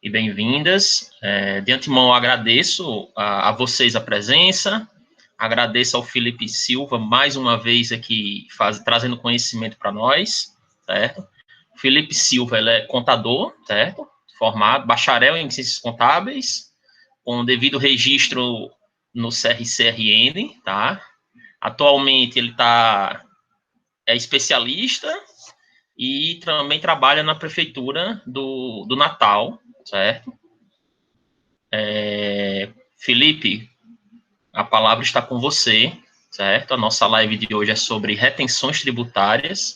e bem-vindas. De antemão, eu agradeço a vocês a presença, agradeço ao Felipe Silva, mais uma vez aqui, trazendo conhecimento para nós, certo? O Felipe Silva, ele é contador, certo? Formado, bacharel em Ciências Contábeis, com devido registro no CRCRN, tá? Atualmente, ele é especialista e também trabalha na prefeitura do Natal, certo? Felipe, a palavra está com você, certo? A nossa live de hoje é sobre retenções tributárias.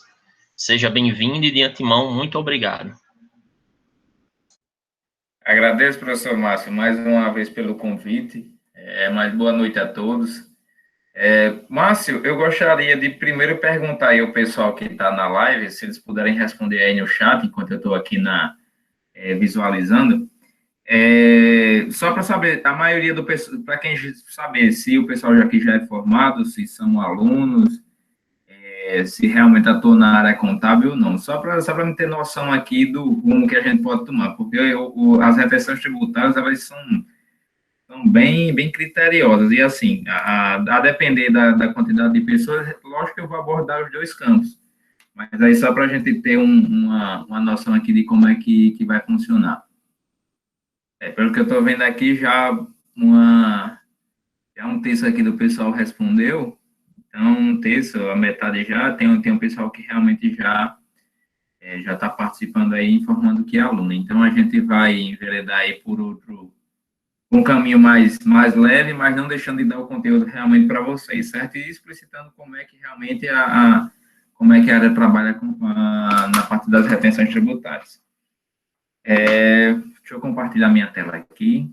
Seja bem-vindo e, de antemão, muito obrigado. Agradeço, professor Márcio, mais uma vez pelo convite. Mais boa noite a todos. Márcio, eu gostaria de primeiro perguntar aí ao pessoal que está na live, se eles puderem responder aí no chat, enquanto eu estou aqui visualizando. Só para saber, a maioria do pessoal, para quem saber se o pessoal aqui já é formado, se são alunos, se realmente atua na área contábil ou não. Só para me ter noção aqui do rumo que a gente pode tomar, porque as retenções tributárias, elas são bem criteriosas, e assim, a depender da quantidade de pessoas, lógico que eu vou abordar os dois campos, mas aí só para a gente ter uma noção aqui de como é que vai funcionar. Pelo que eu estou vendo aqui, já um terço aqui do pessoal respondeu, então um terço, a metade já, tem um pessoal que realmente já está participando aí, informando que é aluno. Então, a gente vai enveredar aí por um caminho mais leve, mas não deixando de dar o conteúdo realmente para vocês, certo? E explicitando como é que realmente como é que a área trabalha na parte das retenções tributárias. Deixa eu compartilhar minha tela aqui.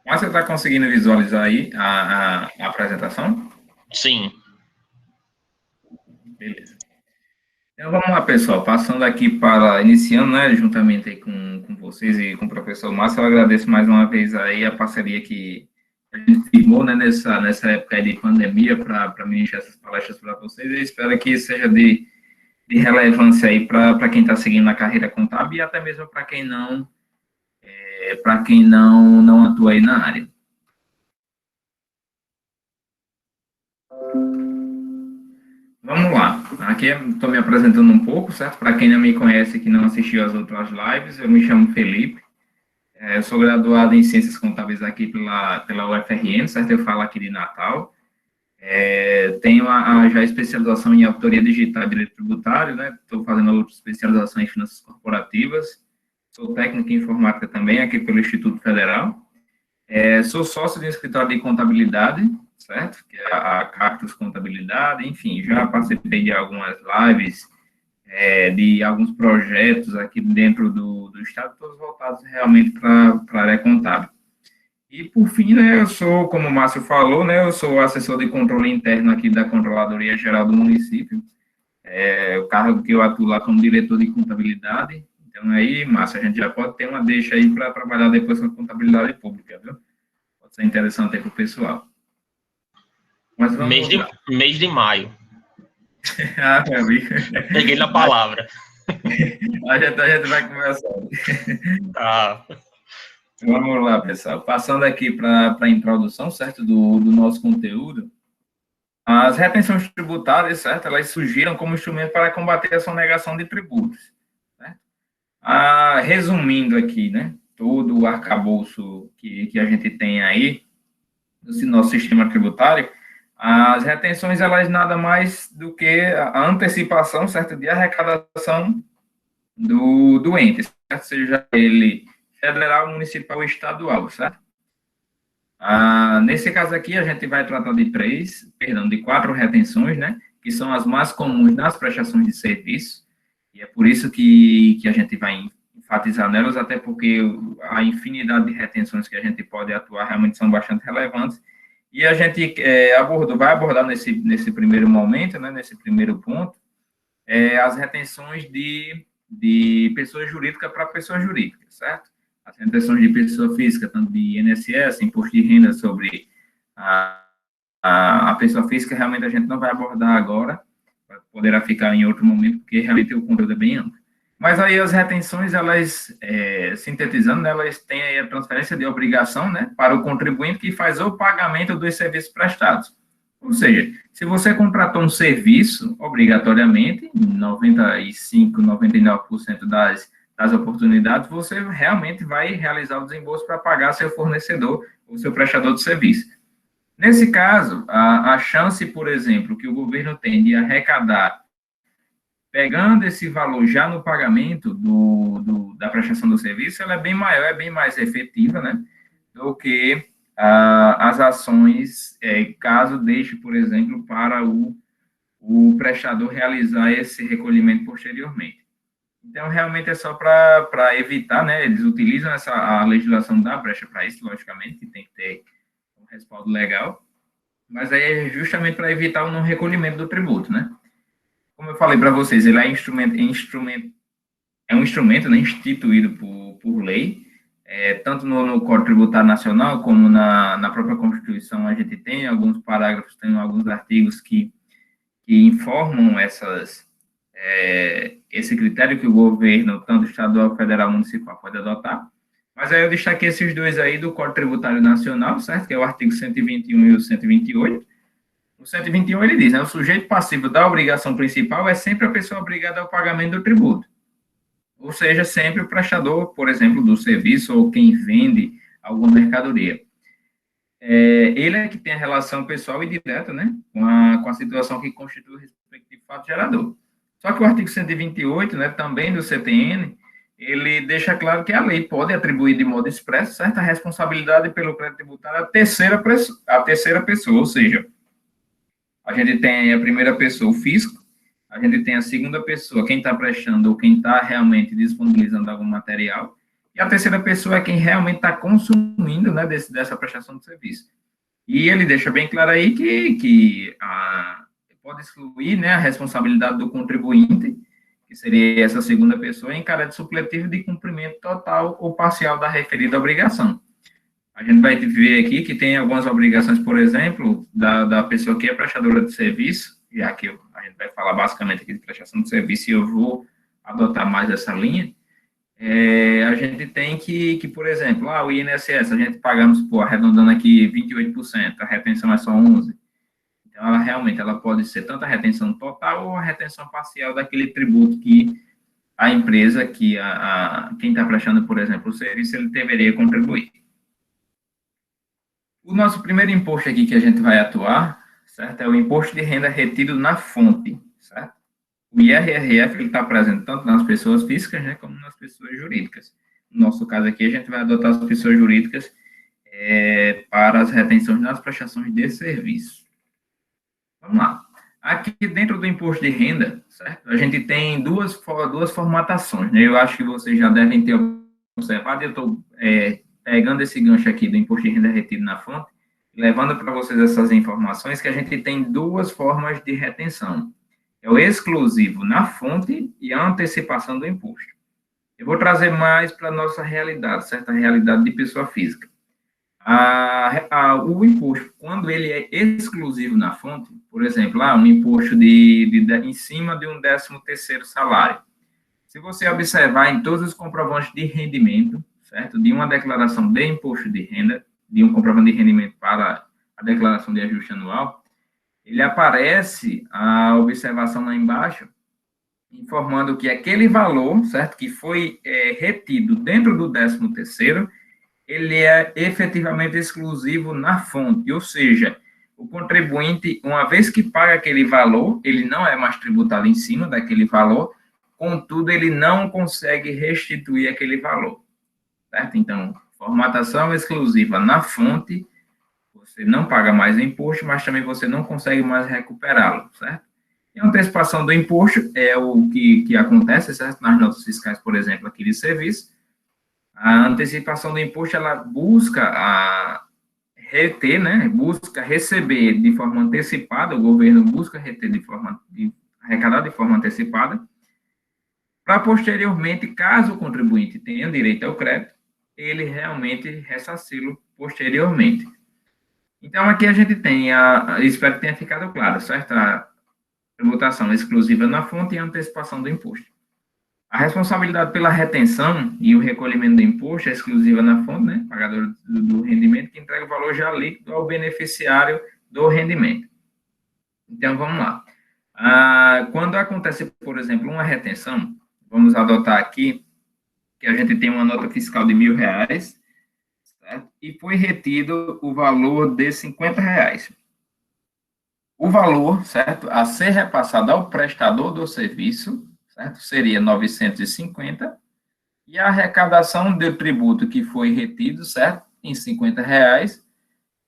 Mas você está conseguindo visualizar aí a apresentação? Sim. Beleza. Então, vamos lá, pessoal. Passando aqui iniciando, né, juntamente aí com vocês e com o professor Márcio, eu agradeço mais uma vez aí a parceria que a gente firmou, né, nessa época aí de pandemia para ministrar essas palestras para vocês. Eu espero que seja de relevância aí para quem está seguindo a carreira contábil e até mesmo para quem não atua aí na área. Vamos lá. Aqui estou me apresentando um pouco, certo? Para quem não me conhece, que não assistiu às outras lives, eu me chamo Felipe. Eu sou graduado em Ciências Contábeis aqui pela UFRN, certo? Eu falo aqui de Natal. Tenho já especialização em Auditoria Digital e Direito Tributário, né? Estou fazendo outra especialização em Finanças Corporativas. Sou técnico em Informática também, aqui pelo Instituto Federal. Sou sócio de um escritório de contabilidade, certo? Que é a Cactus Contabilidade, enfim, já participei de algumas lives, de alguns projetos aqui dentro do Estado, todos voltados realmente para a área contábil. E, por fim, né, eu sou, como o Márcio falou, né, eu sou assessor de controle interno aqui da Controladoria Geral do município, o cargo que eu atuo lá como diretor de contabilidade. Então, aí, Márcio, a gente já pode ter uma deixa aí para trabalhar depois com a contabilidade pública, viu? Pode ser interessante aí para o pessoal. Mas vamos mês de maio. Meu amigo. Peguei na palavra. A gente vai conversando. Vamos lá, pessoal. Passando aqui para a introdução, certo, do nosso conteúdo. As retenções tributárias, certo, elas surgiram como instrumento para combater a sonegação de tributos. Certo? Resumindo aqui, né, todo o arcabouço que a gente tem aí, do nosso sistema tributário, as retenções, elas nada mais do que a antecipação, certo, de arrecadação do ente, certo? Seja ele federal, municipal ou estadual, certo? Nesse caso aqui, a gente vai tratar de 4 retenções, né, que são as mais comuns nas prestações de serviço, e é por isso que a gente vai enfatizar nelas, até porque a infinidade de retenções que a gente pode atuar realmente são bastante relevantes. E a gente vai abordar nesse primeiro momento, né, nesse primeiro ponto, as retenções de pessoa jurídica para pessoa jurídica, certo? As retenções de pessoa física, tanto de INSS, imposto de renda sobre a pessoa física, realmente a gente não vai abordar agora, poderá ficar em outro momento, porque realmente o conteúdo é bem amplo. Mas aí as retenções, elas, sintetizando, elas têm aí a transferência de obrigação, né, para o contribuinte que faz o pagamento dos serviços prestados. Ou seja, se você contratou um serviço, obrigatoriamente, em 95%, 99% das oportunidades, você realmente vai realizar o desembolso para pagar seu fornecedor ou seu prestador de serviço. Nesse caso, a chance, por exemplo, que o governo tem de arrecadar, pegando esse valor já no pagamento da prestação do serviço, ela é bem maior, é bem mais efetiva, né, do que as ações, caso deixe, por exemplo, para o prestador realizar esse recolhimento posteriormente. Então, realmente é só para evitar, né, eles utilizam a legislação da brecha para isso, logicamente, que tem que ter um respaldo legal, mas aí é justamente para evitar o não recolhimento do tributo, né? Como eu falei para vocês, ele é um instrumento, né, instituído por lei, tanto no Código Tributário Nacional, como na própria Constituição, a gente tem alguns parágrafos, tem alguns artigos que informam esse critério que o governo, tanto estadual, federal, municipal, pode adotar. Mas aí eu destaquei esses dois aí do Código Tributário Nacional, certo? Que é o artigo 121 e o 128. O 121, ele diz, né, o sujeito passivo da obrigação principal é sempre a pessoa obrigada ao pagamento do tributo. Ou seja, sempre o prestador, por exemplo, do serviço ou quem vende alguma mercadoria. Ele é que tem a relação pessoal e direta, né, com a situação que constitui o respectivo fato gerador. Só que o artigo 128, né, também do CTN, ele deixa claro que a lei pode atribuir de modo expresso certa responsabilidade pelo crédito tributário à terceira pessoa, ou seja, a gente tem a primeira pessoa, o fisco, a gente tem a segunda pessoa, quem está prestando ou quem está realmente disponibilizando algum material, e a terceira pessoa é quem realmente está consumindo, né, dessa prestação de serviço. E ele deixa bem claro aí que pode excluir, né, a responsabilidade do contribuinte, que seria essa segunda pessoa, em caráter supletivo de cumprimento total ou parcial da referida obrigação. A gente vai ver aqui que tem algumas obrigações, por exemplo, da pessoa que é prestadora de serviço, já que a gente vai falar basicamente aqui de prestação de serviço e eu vou adotar mais essa linha. A gente tem que, por exemplo, o INSS, a gente pagamos, arredondando aqui, 28%, a retenção é só 11%. Então, ela realmente pode ser tanto a retenção total ou a retenção parcial daquele tributo que a empresa, quem está prestando, por exemplo, o serviço, ele deveria contribuir. O nosso primeiro imposto aqui que a gente vai atuar, certo, é o imposto de renda retido na fonte, certo? O IRRF está presente tanto nas pessoas físicas, né, como nas pessoas jurídicas. No nosso caso aqui, a gente vai adotar as pessoas jurídicas para as retenções das prestações de serviço. Vamos lá. Aqui dentro do imposto de renda, certo? A gente tem duas formatações, né? Eu acho que vocês já devem ter observado, eu estou pegando esse gancho aqui do imposto de renda retido na fonte, levando para vocês essas informações, que a gente tem duas formas de retenção. É o exclusivo na fonte e a antecipação do imposto. Eu vou trazer mais para a nossa realidade, certa realidade de pessoa física. O imposto, quando ele é exclusivo na fonte, por exemplo, um imposto em cima de um 13º salário. Se você observar em todos os comprovantes de rendimento, certo? De uma declaração de imposto de renda, de um comprovante de rendimento para a declaração de ajuste anual, ele aparece a observação lá embaixo, informando que aquele valor, certo? Que foi retido dentro do 13º, ele é efetivamente exclusivo na fonte, ou seja, o contribuinte, uma vez que paga aquele valor, ele não é mais tributado em cima daquele valor, contudo, ele não consegue restituir aquele valor, certo? Então, formatação exclusiva na fonte, você não paga mais imposto, mas também você não consegue mais recuperá-lo, certo? E a antecipação do imposto é o que acontece, certo? Nas notas fiscais, por exemplo, aqui de serviço. A antecipação do imposto, ela busca reter, né? Busca receber de forma antecipada, o governo busca reter arrecadar de forma antecipada, para posteriormente, caso o contribuinte tenha direito ao crédito, ele realmente ressarci-lo posteriormente. Então, aqui a gente tem, espero que tenha ficado claro, certo? A tributação exclusiva na fonte e a antecipação do imposto. A responsabilidade pela retenção e o recolhimento do imposto é exclusiva na fonte, né? Pagador do rendimento, que entrega o valor já líquido ao beneficiário do rendimento. Então, vamos lá. Quando acontece, por exemplo, uma retenção, vamos adotar aqui que a gente tem uma nota fiscal de R$1.000, certo? E foi retido o valor de R$50. O valor, certo, a ser repassado ao prestador do serviço, certo, seria 950, e a arrecadação do tributo que foi retido, certo, em R$50,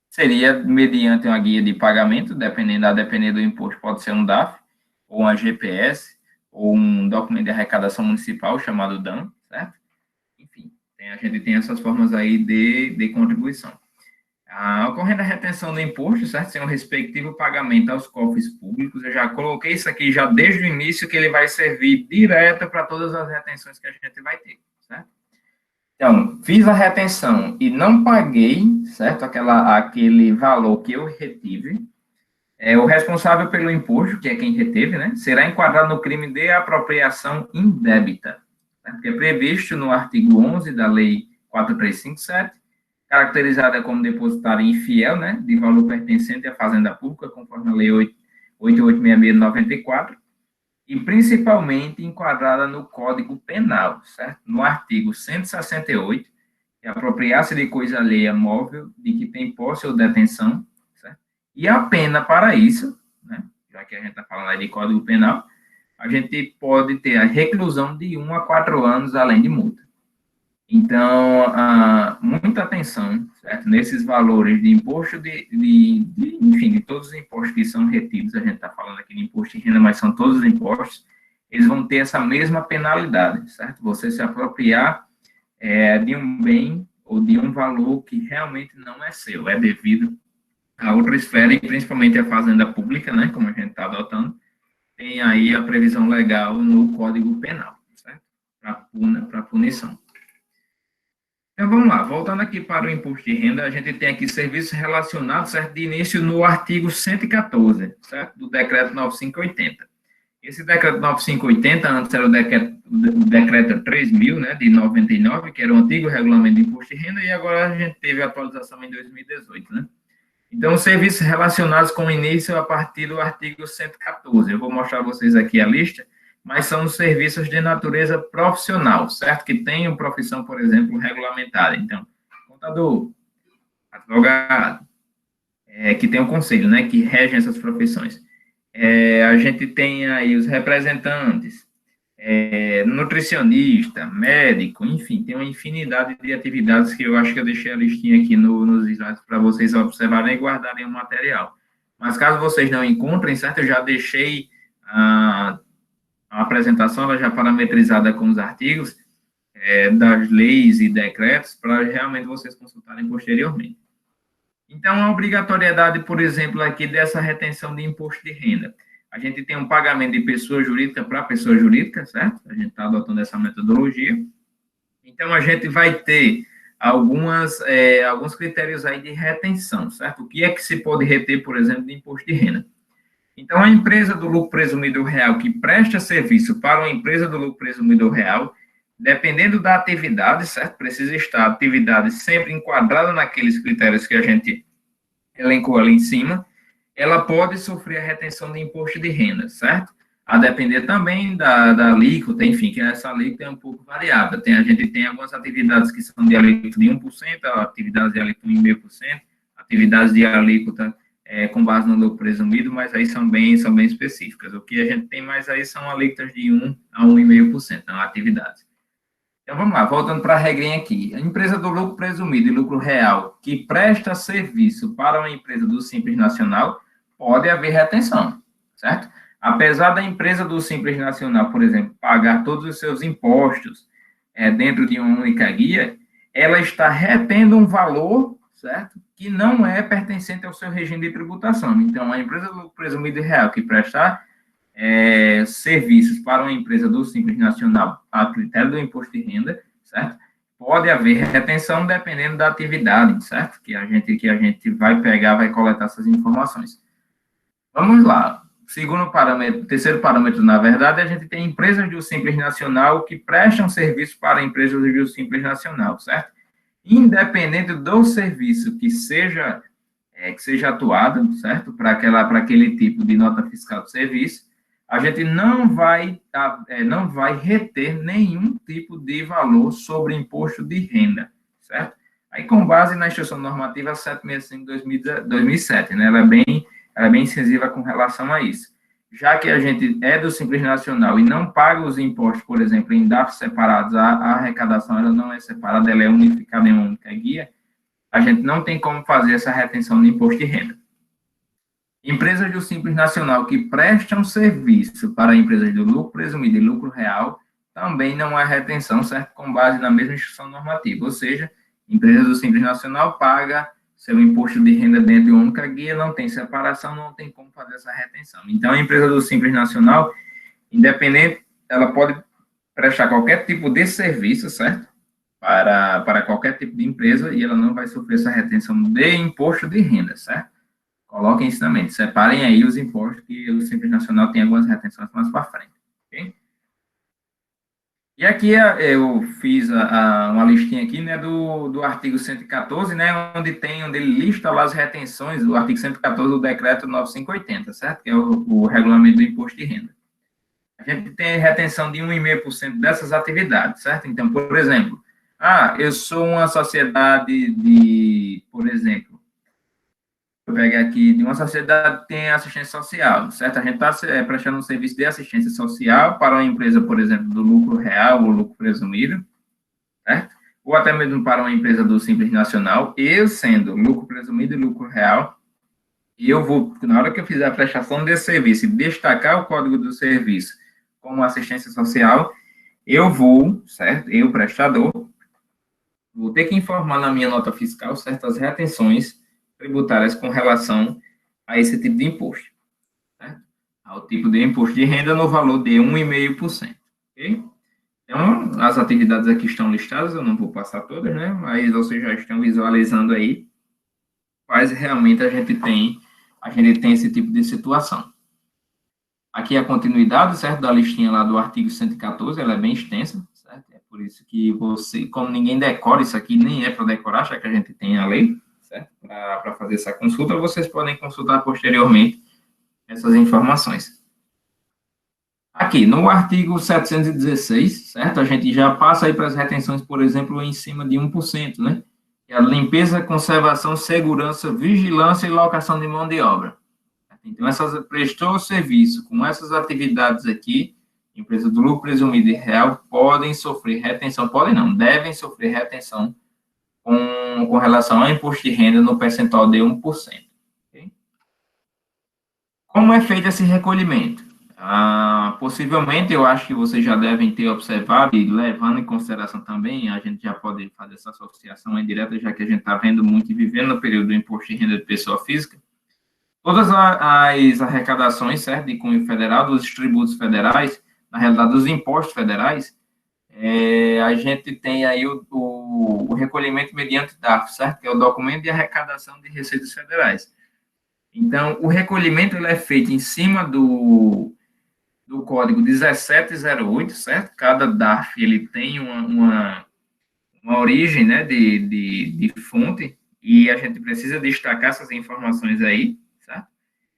seria mediante uma guia de pagamento, dependendo do imposto, pode ser um DAF, ou uma GPS, ou um documento de arrecadação municipal chamado DAM, certo? Enfim, a gente tem essas formas aí de contribuição. Ocorrendo a retenção do imposto, certo? Sem o respectivo pagamento aos cofres públicos, eu já coloquei isso aqui já desde o início, que ele vai servir direto para todas as retenções que a gente vai ter, certo? Então, fiz a retenção e não paguei, certo? Aquele valor que eu retive, o responsável pelo imposto, que é quem reteve, né? Será enquadrado no crime de apropriação indébita, certo? Que é previsto no artigo 11 da Lei 4357, caracterizada como depositário infiel, né, de valor pertencente à Fazenda Pública, conforme a Lei 8866 de 94, e principalmente enquadrada no Código Penal, certo? No artigo 168, que é apropriar-se de coisa alheia móvel de que tem posse ou detenção, certo? E a pena para isso, né, já que a gente está falando aí de Código Penal, a gente pode ter a reclusão de 1 a 4 anos, além de multa. Então, muita atenção, certo? Nesses valores de imposto, enfim, de todos os impostos que são retidos, a gente está falando aqui de imposto de renda, mas são todos os impostos, eles vão ter essa mesma penalidade, certo? Você se apropriar de um bem ou de um valor que realmente não é seu, é devido a outra esfera, e principalmente a fazenda pública, né, como a gente está adotando, tem aí a previsão legal no Código Penal, certo? Para punição. Então, vamos lá, voltando aqui para o imposto de renda, a gente tem aqui serviços relacionados, certo, de início no artigo 114, certo, do decreto 9580. Esse decreto 9580, antes era o decreto 3.000, né, de 99, que era o antigo regulamento de imposto de renda, e agora a gente teve a atualização em 2018, né. Então, serviços relacionados com início a partir do artigo 114. Eu vou mostrar a vocês aqui a lista, mas são os serviços de natureza profissional, certo? Que tenham profissão, por exemplo, regulamentada. Então, contador, advogado, que tem um conselho, né, que regem essas profissões. A gente tem aí os representantes, nutricionista, médico, enfim, tem uma infinidade de atividades que eu acho que eu deixei a listinha aqui nos slides para vocês observarem e guardarem o material. Mas caso vocês não encontrem, certo? Eu já deixei a apresentação, ela já parametrizada com os artigos das leis e decretos, para realmente vocês consultarem posteriormente. Então, a obrigatoriedade, por exemplo, aqui dessa retenção de imposto de renda. A gente tem um pagamento de pessoa jurídica para pessoa jurídica, certo? A gente está adotando essa metodologia. Então, a gente vai ter alguns critérios aí de retenção, certo? O que é que se pode reter, por exemplo, de imposto de renda? Então, a empresa do lucro presumido real que presta serviço para uma empresa do lucro presumido real, dependendo da atividade, certo? Precisa estar a atividade sempre enquadrada naqueles critérios que a gente elencou ali em cima, ela pode sofrer a retenção de imposto de renda, certo? A depender também da alíquota, enfim, que essa alíquota é um pouco variável. A gente tem algumas atividades que são de alíquota de 1%, atividades de alíquota de 1,5%, atividades de alíquota com base no lucro presumido, mas aí são bem específicas. O que a gente tem mais aí são alíquotas de 1 a 1,5%, então, atividades. Então, vamos lá, voltando para a regrinha aqui. A empresa do lucro presumido e lucro real que presta serviço para uma empresa do Simples Nacional, pode haver retenção, certo? Apesar da empresa do Simples Nacional, por exemplo, pagar todos os seus impostos dentro de uma única guia, ela está retendo um valor, certo? Que não é pertencente ao seu regime de tributação. Então, a empresa do lucro presumido real que prestar serviços para uma empresa do Simples Nacional a critério do imposto de renda, certo? Pode haver retenção dependendo da atividade, certo? Que a gente vai pegar, vai coletar essas informações. Vamos lá. Segundo parâmetro, terceiro parâmetro, na verdade, a gente tem empresas do Simples Nacional que prestam serviço para empresas do Simples Nacional, certo? Independente do serviço que seja atuado, certo? Para aquele tipo de nota fiscal de serviço, a gente não vai reter nenhum tipo de valor sobre imposto de renda, certo? Aí, com base na Instrução Normativa 765/2007, né? Ela é bem incisiva com relação a isso. Já que a gente é do Simples Nacional e não paga os impostos, por exemplo, em DARF separados, a arrecadação ela não é separada, ela é unificada em uma única guia, a gente não tem como fazer essa retenção de imposto de renda. Empresas do Simples Nacional que prestam serviço para empresas do lucro presumido e lucro real, também não há retenção, certo? Com base na mesma instrução normativa, ou seja, empresas do Simples Nacional paga seu imposto de renda dentro de uma única guia, não tem separação, não tem como fazer essa retenção. Então, a empresa do Simples Nacional, independente, ela pode prestar qualquer tipo de serviço, certo? Para qualquer tipo de empresa, e ela não vai sofrer essa retenção de imposto de renda, certo? Coloquem isso também, separem aí os impostos, que o Simples Nacional tem algumas retenções mais para frente, ok? E aqui eu fiz uma listinha aqui, né, do artigo 114, né, onde ele lista lá as retenções, o artigo 114 do decreto 9580, certo? Que é o regulamento do imposto de renda. A gente tem retenção de 1,5% dessas atividades, certo? Então, por exemplo, eu sou uma sociedade por exemplo, eu pego aqui de uma sociedade que tem assistência social, certo? A gente está prestando um serviço de assistência social para uma empresa, por exemplo, do lucro real ou lucro presumido, certo? Ou até mesmo para uma empresa do Simples Nacional, eu sendo lucro presumido e lucro real, eu vou, na hora que eu fizer a prestação desse serviço e destacar o código do serviço como assistência social, eu vou, certo? Eu, prestador, vou ter que informar na minha nota fiscal certas retenções tributárias com relação a esse tipo de imposto, certo? Ao tipo de imposto de renda no valor de 1,5%, ok? Então, as atividades aqui estão listadas, eu não vou passar todas, né? Mas vocês já estão visualizando aí quais realmente a gente tem esse tipo de situação. Aqui a continuidade, certo? Da listinha lá do artigo 114, ela é bem extensa, certo? É por isso que como ninguém decora isso aqui, nem é para decorar, já que a gente tem a lei, certo? Para fazer essa consulta, vocês podem consultar posteriormente essas informações. Aqui, no artigo 716, certo? A gente já passa aí para as retenções, por exemplo, em cima de 1%, né? Que é a limpeza, conservação, segurança, vigilância e locação de mão de obra. Então, prestou serviço com essas atividades aqui, empresa do lucro presumido e real, podem sofrer retenção, devem sofrer retenção com relação ao imposto de renda no percentual de 1%. Okay? Como é feito esse recolhimento? Possivelmente, eu acho que vocês já devem ter observado, e levando em consideração também, a gente já pode fazer essa associação indireta, já que a gente está vendo muito e vivendo no período do imposto de renda de pessoa física. Todas as arrecadações, certo, de cunho federal, dos tributos federais, na realidade, dos impostos federais, a gente tem aí o recolhimento mediante DARF, certo? Que é o documento de arrecadação de receitas federais. Então, o recolhimento ele é feito em cima do código 1708, certo? Cada DARF ele tem uma origem, né, de fonte, e a gente precisa destacar essas informações aí, certo?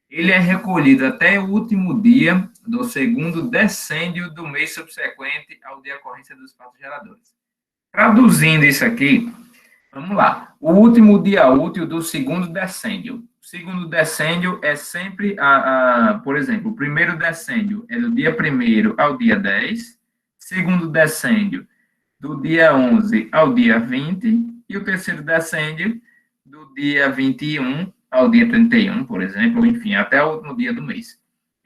Ele é recolhido até o último dia do segundo decêndio do mês subsequente ao de ocorrência dos fatos geradores. Traduzindo isso aqui, vamos lá. O último dia útil do segundo decêndio. O segundo decêndio é sempre, por exemplo, o primeiro decêndio é do dia 1º ao dia 10, segundo decêndio do dia 11 ao dia 20, e o terceiro decêndio do dia 21 ao dia 31, por exemplo, enfim, até o último dia do mês.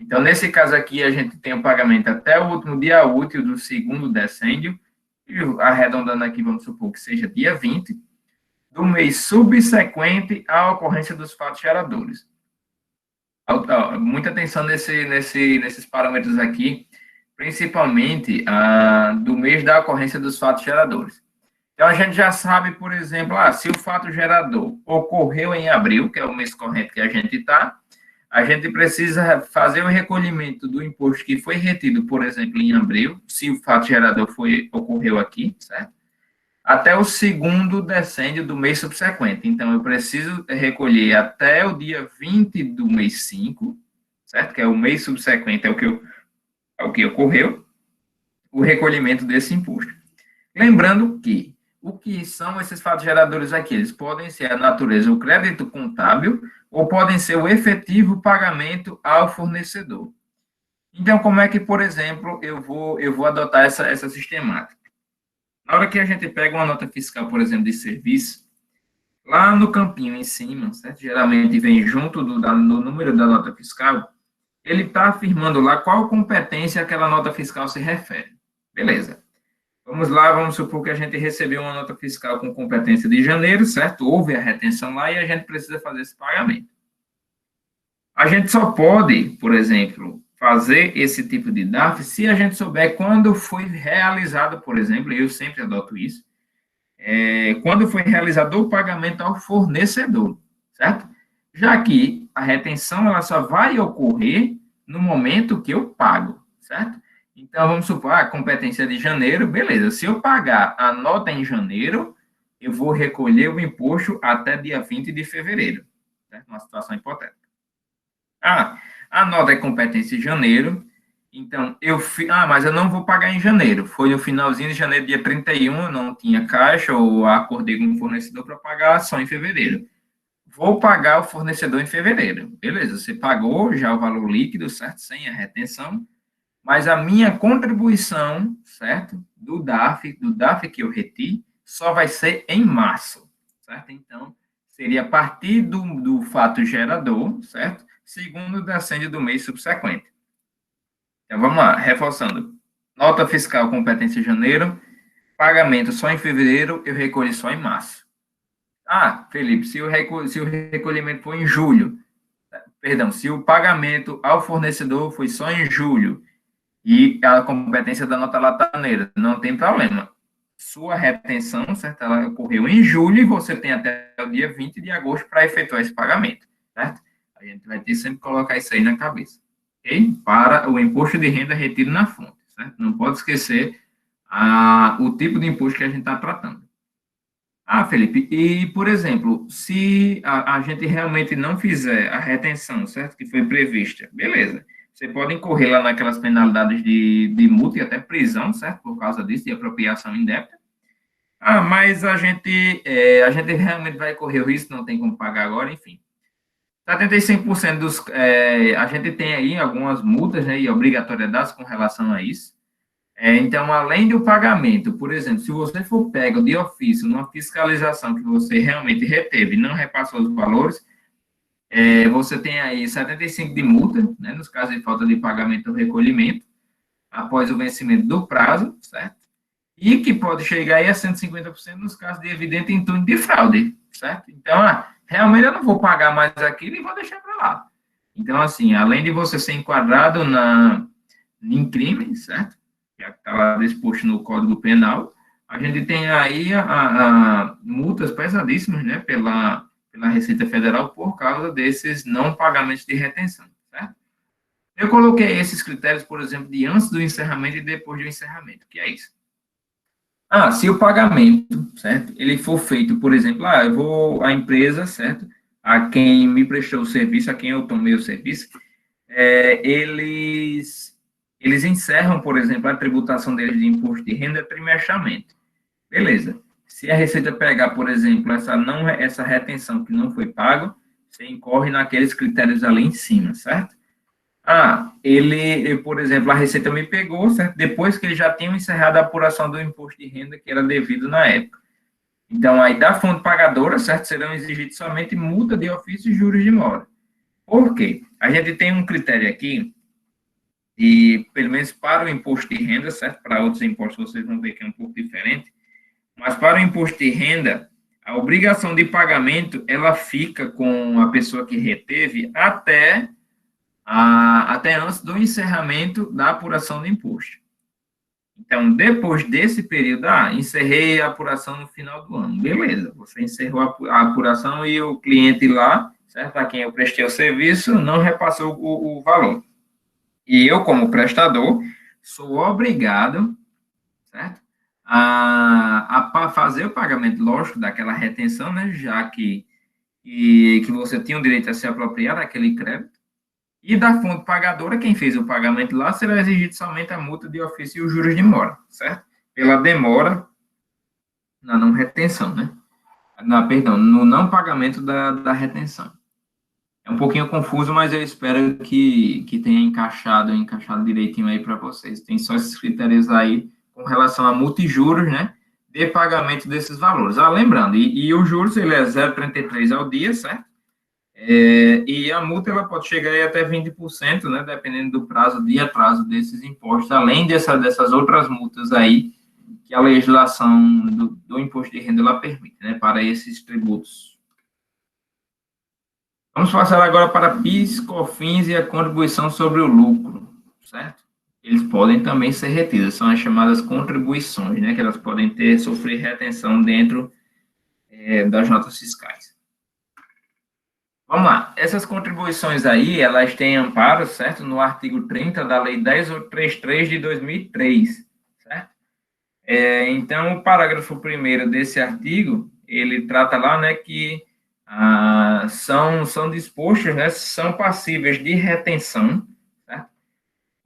Então, nesse caso aqui, a gente tem o pagamento até o último dia útil do segundo decêndio, e arredondando aqui, vamos supor que seja dia 20, do mês subsequente à ocorrência dos fatos geradores. Muita atenção nesses parâmetros aqui, principalmente do mês da ocorrência dos fatos geradores. Então, a gente já sabe, por exemplo, se o fato gerador ocorreu em abril, que é o mês corrente que a gente está, a gente precisa fazer o recolhimento do imposto que foi retido, por exemplo, em abril, se o fato gerador ocorreu aqui, certo? Até o segundo decêndio do mês subsequente. Então, eu preciso recolher até o dia 20 do mês 5, certo? Que é o mês subsequente ao que ocorreu, o recolhimento desse imposto. Lembrando que o que são esses fatos geradores aqui? Eles podem ser a natureza o crédito contábil ou podem ser o efetivo pagamento ao fornecedor. Então, como é que, por exemplo, eu vou adotar essa sistemática? Na hora que a gente pega uma nota fiscal, por exemplo, de serviço, lá no campinho em cima, certo? Geralmente vem junto do número da nota fiscal, ele está afirmando lá qual competência aquela nota fiscal se refere. Beleza. Vamos lá, vamos supor que a gente recebeu uma nota fiscal com competência de janeiro, certo? Houve a retenção lá e a gente precisa fazer esse pagamento. A gente só pode, por exemplo, fazer esse tipo de DARF se a gente souber quando foi realizado, por exemplo, eu sempre adoto isso, quando foi realizado o pagamento ao fornecedor, certo? Já que a retenção ela só vai ocorrer no momento que eu pago, certo? Então, vamos supor, a competência de janeiro, beleza. Se eu pagar a nota em janeiro, eu vou recolher o imposto até dia 20 de fevereiro, certo? Uma situação hipotética. A nota é competência em janeiro, então, mas eu não vou pagar em janeiro. Foi no finalzinho de janeiro, dia 31, eu não tinha caixa, ou acordei com o fornecedor para pagar só em fevereiro. Vou pagar o fornecedor em fevereiro. Beleza, você pagou já o valor líquido, certo? Sem a retenção. Mas a minha contribuição, certo, do DARF que eu reti, só vai ser em março, certo? Então, seria a partir do fato gerador, certo? Segundo o decêndio do mês subsequente. Então, vamos lá, reforçando. Nota fiscal competência em janeiro, pagamento só em fevereiro, eu recolhi só em março. Felipe, se o recolhimento for em julho, se o pagamento ao fornecedor foi só em julho, e a competência da nota lataneira, não tem problema. Sua retenção, certo? Ela ocorreu em julho e você tem até o dia 20 de agosto para efetuar esse pagamento, certo? A gente vai ter sempre que colocar isso aí na cabeça, ok? Para o imposto de renda retido na fonte, certo? Não pode esquecer o tipo de imposto que a gente está tratando. Felipe, e, por exemplo, se a gente realmente não fizer a retenção, certo? Que foi prevista, beleza. Você pode incorrer lá naquelas penalidades de multa e até prisão, certo? Por causa disso, de apropriação indébita. Mas a gente realmente vai correr o risco, não tem como pagar agora, enfim. 75% a gente tem aí algumas multas, né, e obrigatoriedades com relação a isso. Então, além do pagamento, por exemplo, se você for pego de ofício numa fiscalização que você realmente reteve e não repassou os valores, você tem aí 75 de multa, né, nos casos de falta de pagamento ou recolhimento, após o vencimento do prazo, certo? E que pode chegar aí a 150% nos casos de evidente intuito de fraude, certo? Então, realmente eu não vou pagar mais aquilo e vou deixar para lá. Então, assim, além de você ser enquadrado em crime, certo? Já que está lá disposto no Código Penal, a gente tem aí multas pesadíssimas, né, pela Receita Federal por causa desses não pagamentos de retenção, certo? Eu coloquei esses critérios, por exemplo, de antes do encerramento e depois do encerramento, que é isso. Se o pagamento, certo, ele for feito, por exemplo, a empresa, certo, a quem me prestou o serviço, a quem eu tomei o serviço, eles encerram, por exemplo, a tributação deles de imposto de renda trimestralmente. Beleza. Se a Receita pegar, por exemplo, essa retenção que não foi paga, você incorre naqueles critérios ali em cima, certo? Por exemplo, a Receita me pegou, certo? Depois que eles já tinham encerrado a apuração do imposto de renda que era devido na época. Então, aí da fonte pagadora, certo? Serão exigidos somente multa de ofício e juros de mora. Por quê? A gente tem um critério aqui, e pelo menos para o imposto de renda, certo? Para outros impostos vocês vão ver que é um pouco diferente, mas para o imposto de renda, a obrigação de pagamento, ela fica com a pessoa que reteve até antes do encerramento da apuração do imposto. Então, depois desse período, encerrei a apuração no final do ano. Beleza, você encerrou a apuração e o cliente lá, certo? A quem eu prestei o serviço, não repassou o valor. E eu, como prestador, sou obrigado, certo? A fazer o pagamento, lógico, daquela retenção, né? Já que você tinha o direito a se apropriar daquele crédito. E da fonte pagadora, quem fez o pagamento lá, será exigido somente a multa de ofício e os juros de mora, certo? Pela demora na não retenção, né? Perdão, no não pagamento da retenção. É um pouquinho confuso, mas eu espero que tenha encaixado direitinho aí para vocês. Tem só esses critérios aí com relação a multa e juros, né? De pagamento desses valores. Lembrando, e os juros, ele é 0,33 ao dia, certo? E a multa, ela pode chegar aí até 20%, né? Dependendo do prazo de atraso desses impostos, além dessas outras multas aí que a legislação do imposto de renda, ela permite, né? Para esses tributos. Vamos passar agora para PIS, COFINS e a contribuição sobre o lucro, certo? Eles podem também ser retidos, são as chamadas contribuições, né? Que elas podem sofrer retenção dentro das notas fiscais. Vamos lá, essas contribuições aí, elas têm amparo, certo? No artigo 30 da Lei 10.833 de 2003, certo? Então, o parágrafo 1º desse artigo, ele trata lá, né, que são dispostos, né, são passíveis de retenção, certo?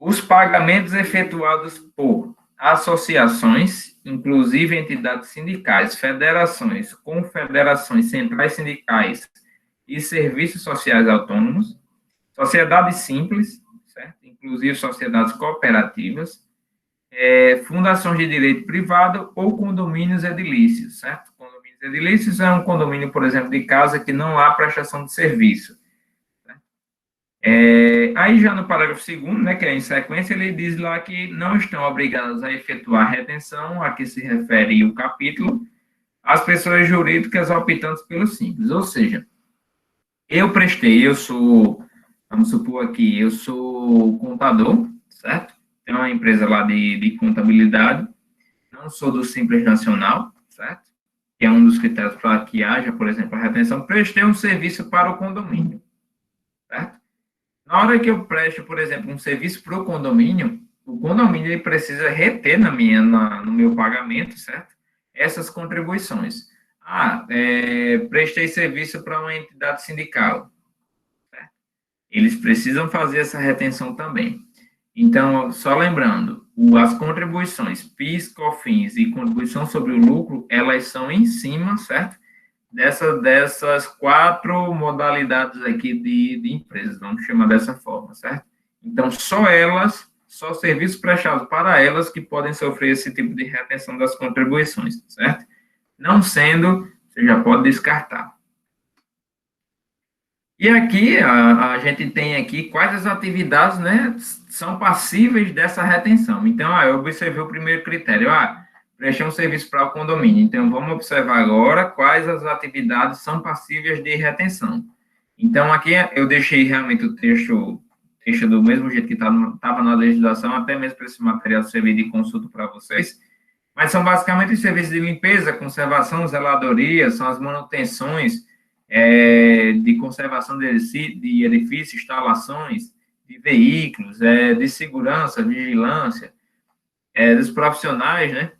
Os pagamentos efetuados por associações, inclusive entidades sindicais, federações, confederações centrais sindicais e serviços sociais autônomos, sociedades simples, certo? Inclusive sociedades cooperativas, fundações de direito privado ou condomínios edilícios, certo? Condomínios edilícios é um condomínio, por exemplo, de casa que não há prestação de serviço. Certo? Aí já no parágrafo 2º, né, que é em sequência, ele diz lá que não estão obrigadas a efetuar retenção, a que se refere o capítulo, as pessoas jurídicas optantes pelo simples, ou seja, vamos supor aqui, eu sou contador, certo? Tenho uma empresa lá de contabilidade, não sou do Simples Nacional, certo? Que é um dos critérios para que haja, por exemplo, a retenção, prestei um serviço para o condomínio, certo? Na hora que eu presto, por exemplo, um serviço para o condomínio ele precisa reter no meu pagamento, certo? Essas contribuições. Prestei serviço para uma entidade sindical. Certo? Eles precisam fazer essa retenção também. Então, só lembrando, as contribuições PIS, COFINS e contribuição sobre o lucro, elas são em cima, certo? Dessas 4 modalidades aqui de empresas, vamos chamar dessa forma, certo? Então, só serviços prestados para elas que podem sofrer esse tipo de retenção das contribuições, certo? Não sendo, você já pode descartar. E aqui, a gente tem aqui quais as atividades, né, são passíveis dessa retenção. Então, eu observei o primeiro critério, prestei um serviço para o condomínio. Então, vamos observar agora quais as atividades são passíveis de retenção. Então, aqui eu deixei realmente o texto do mesmo jeito que estava na legislação, até mesmo para esse material servir de consulta para vocês. Mas são basicamente os serviços de limpeza, conservação, zeladoria, são as manutenções de conservação de edifícios, instalações, de veículos, de segurança, vigilância, dos profissionais, né,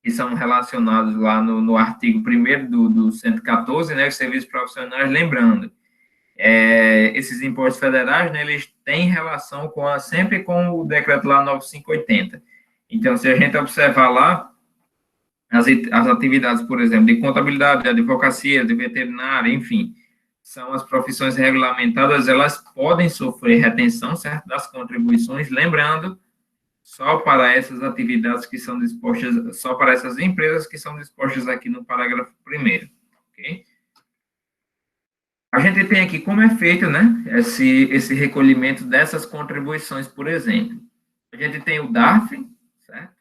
que são relacionados lá no artigo 1º do 114, né, os serviços profissionais, lembrando, esses impostos federais, né, eles têm relação sempre com o decreto lá 9580. Então, se a gente observar lá, as atividades, por exemplo, de contabilidade, de advocacia, de veterinária, enfim, são as profissões regulamentadas, elas podem sofrer retenção, certo, das contribuições, lembrando, só para essas atividades que são dispostas, só para essas empresas que são dispostas aqui no parágrafo 1º, ok? A gente tem aqui como é feito, né, esse recolhimento dessas contribuições, por exemplo. A gente tem o DARF, certo?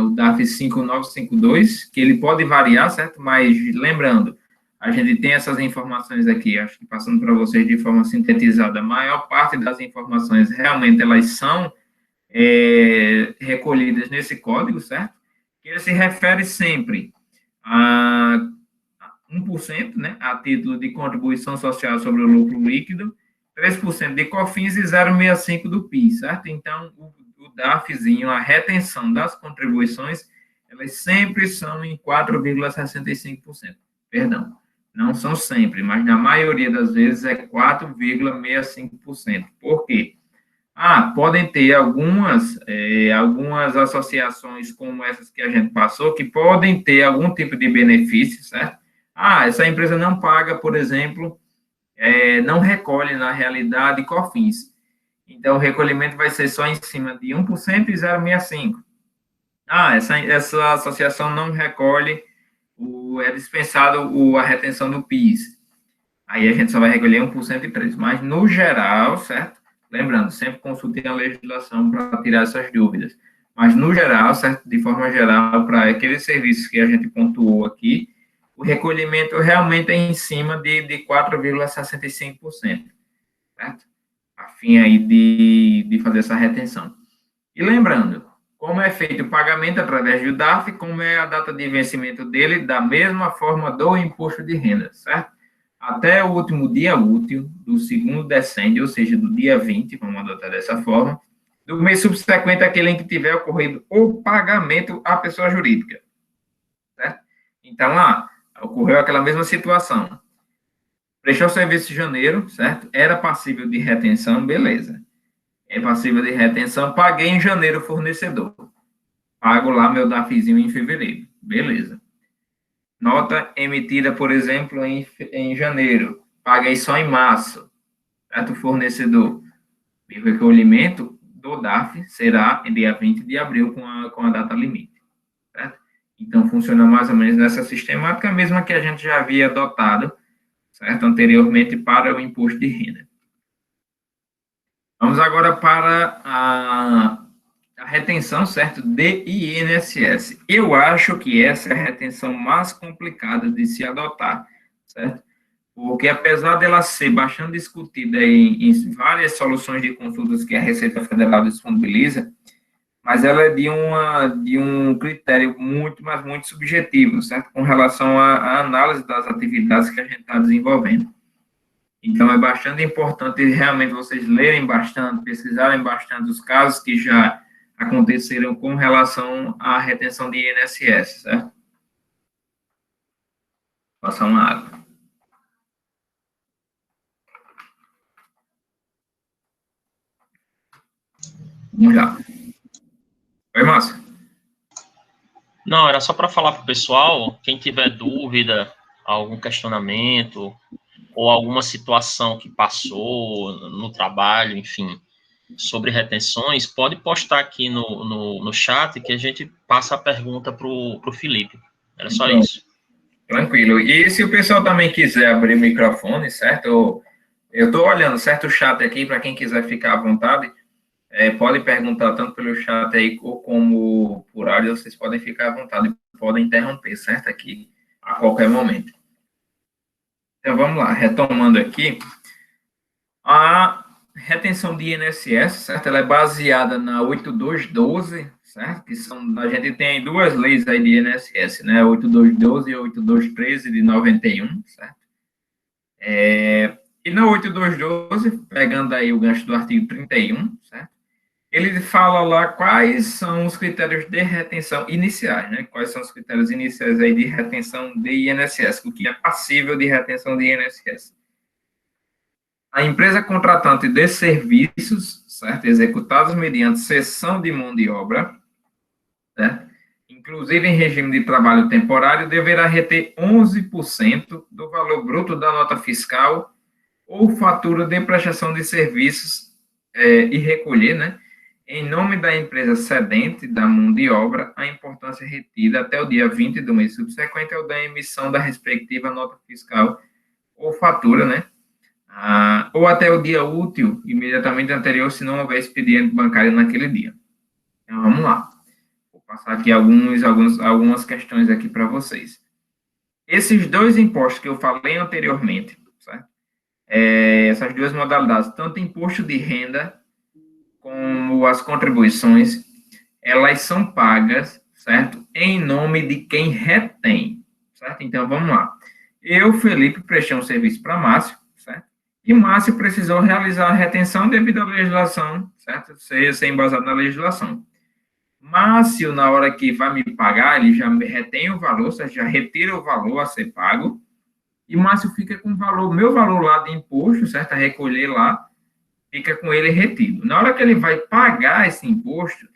O DARF 5952, que ele pode variar, certo? Mas, lembrando, a gente tem essas informações aqui, acho que passando para vocês de forma sintetizada, a maior parte das informações, realmente, elas são recolhidas nesse código, certo? Que ele se refere sempre a 1%, né, a título de contribuição social sobre o lucro líquido, 3% de COFINS e 0,65% do PIS, certo? Então, o DAFzinho, a retenção das contribuições, elas sempre são em 4,65%. Perdão, não são sempre, mas na maioria das vezes é 4,65%. Por quê? Podem ter algumas associações como essas que a gente passou, que podem ter algum tipo de benefício, certo? Essa empresa não paga, por exemplo, não recolhe, na realidade, COFINS. Então, o recolhimento vai ser só em cima de 1% e 0,65%. Essa associação não recolhe, é dispensado a retenção do PIS. Aí a gente só vai recolher 1% e 3%. Mas, no geral, certo? Lembrando, sempre consultem a legislação para tirar essas dúvidas. Mas, no geral, certo? De forma geral, para aqueles serviços que a gente pontuou aqui, o recolhimento realmente é em cima de 4,65%, certo? A fim aí de fazer essa retenção. E lembrando, como é feito o pagamento através do DARF, como é a data de vencimento dele, da mesma forma do imposto de renda, certo? Até o último dia útil do segundo decêndio, ou seja, do dia 20, vamos adotar dessa forma, do mês subsequente àquele em que tiver ocorrido o pagamento à pessoa jurídica, certo? Então, ocorreu aquela mesma situação. Prestou serviço em janeiro, certo? Era passível de retenção, beleza. É passível de retenção, paguei em janeiro o fornecedor. Pago lá meu DAFzinho em fevereiro, beleza. Nota emitida, por exemplo, em janeiro, paguei só em março, certo? O fornecedor. O recolhimento do DAF será em dia 20 de abril com a data limite, certo? Então, funciona mais ou menos nessa sistemática, mesma que a gente já havia adotado, certo? Anteriormente para o imposto de renda. Vamos agora para a retenção, certo, de INSS. Eu acho que essa é a retenção mais complicada de se adotar, certo? Porque apesar dela ser bastante discutida em várias soluções de consultas que a Receita Federal disponibiliza, mas ela é de um critério muito, mas muito subjetivo, certo? Com relação à análise das atividades que a gente está desenvolvendo. Então, é bastante importante realmente vocês lerem bastante, pesquisarem bastante os casos que já aconteceram com relação à retenção de INSS, certo? Passar uma água. Vamos lá. Oi, Márcio. Não, era só para falar para o pessoal, quem tiver dúvida, algum questionamento, ou alguma situação que passou no trabalho, enfim, sobre retenções, pode postar aqui no chat que a gente passa a pergunta para o Felipe. Era só isso. Tranquilo. E se o pessoal também quiser abrir o microfone, certo? Eu estou olhando, certo, o chat aqui, para quem quiser ficar à vontade, pode perguntar tanto pelo chat aí, como por áudio, vocês podem ficar à vontade, podem interromper, certo, aqui, a qualquer momento. Então, vamos lá, retomando aqui, a retenção de INSS, certo, ela é baseada na 8212, certo, que a gente tem duas leis aí de INSS, né, 8212 e 8213 de 91, certo? E na 8212, pegando aí o gancho do artigo 31, certo? Ele fala lá quais são os critérios de retenção iniciais, né? Quais são os critérios iniciais aí de retenção de INSS, o que é passível de retenção de INSS. A empresa contratante de serviços, certo? Executados mediante cessão de mão de obra, certo? Inclusive em regime de trabalho temporário, deverá reter 11% do valor bruto da nota fiscal ou fatura de prestação de serviços e recolher, né? Em nome da empresa cedente da mão de obra, a importância retida até o dia 20 do mês subsequente ao da emissão da respectiva nota fiscal ou fatura, né? ou até o dia útil imediatamente anterior, se não houver expediente bancário naquele dia. Então, vamos lá. Vou passar aqui algumas questões aqui para vocês. Esses dois impostos que eu falei anteriormente, certo? Essas duas modalidades, tanto imposto de renda como as contribuições, elas são pagas, certo? Em nome de quem retém, certo? Então, vamos lá. Eu, Felipe, prestei um serviço para Márcio, certo? E Márcio precisou realizar a retenção devido à legislação, certo? Ser embasado na legislação. Márcio, na hora que vai me pagar, ele já retém o valor, ou seja, já retira o valor a ser pago, e Márcio fica com o valor, meu valor lá de imposto, certo? A recolher lá, fica com ele retido. Na hora que ele vai pagar esse imposto,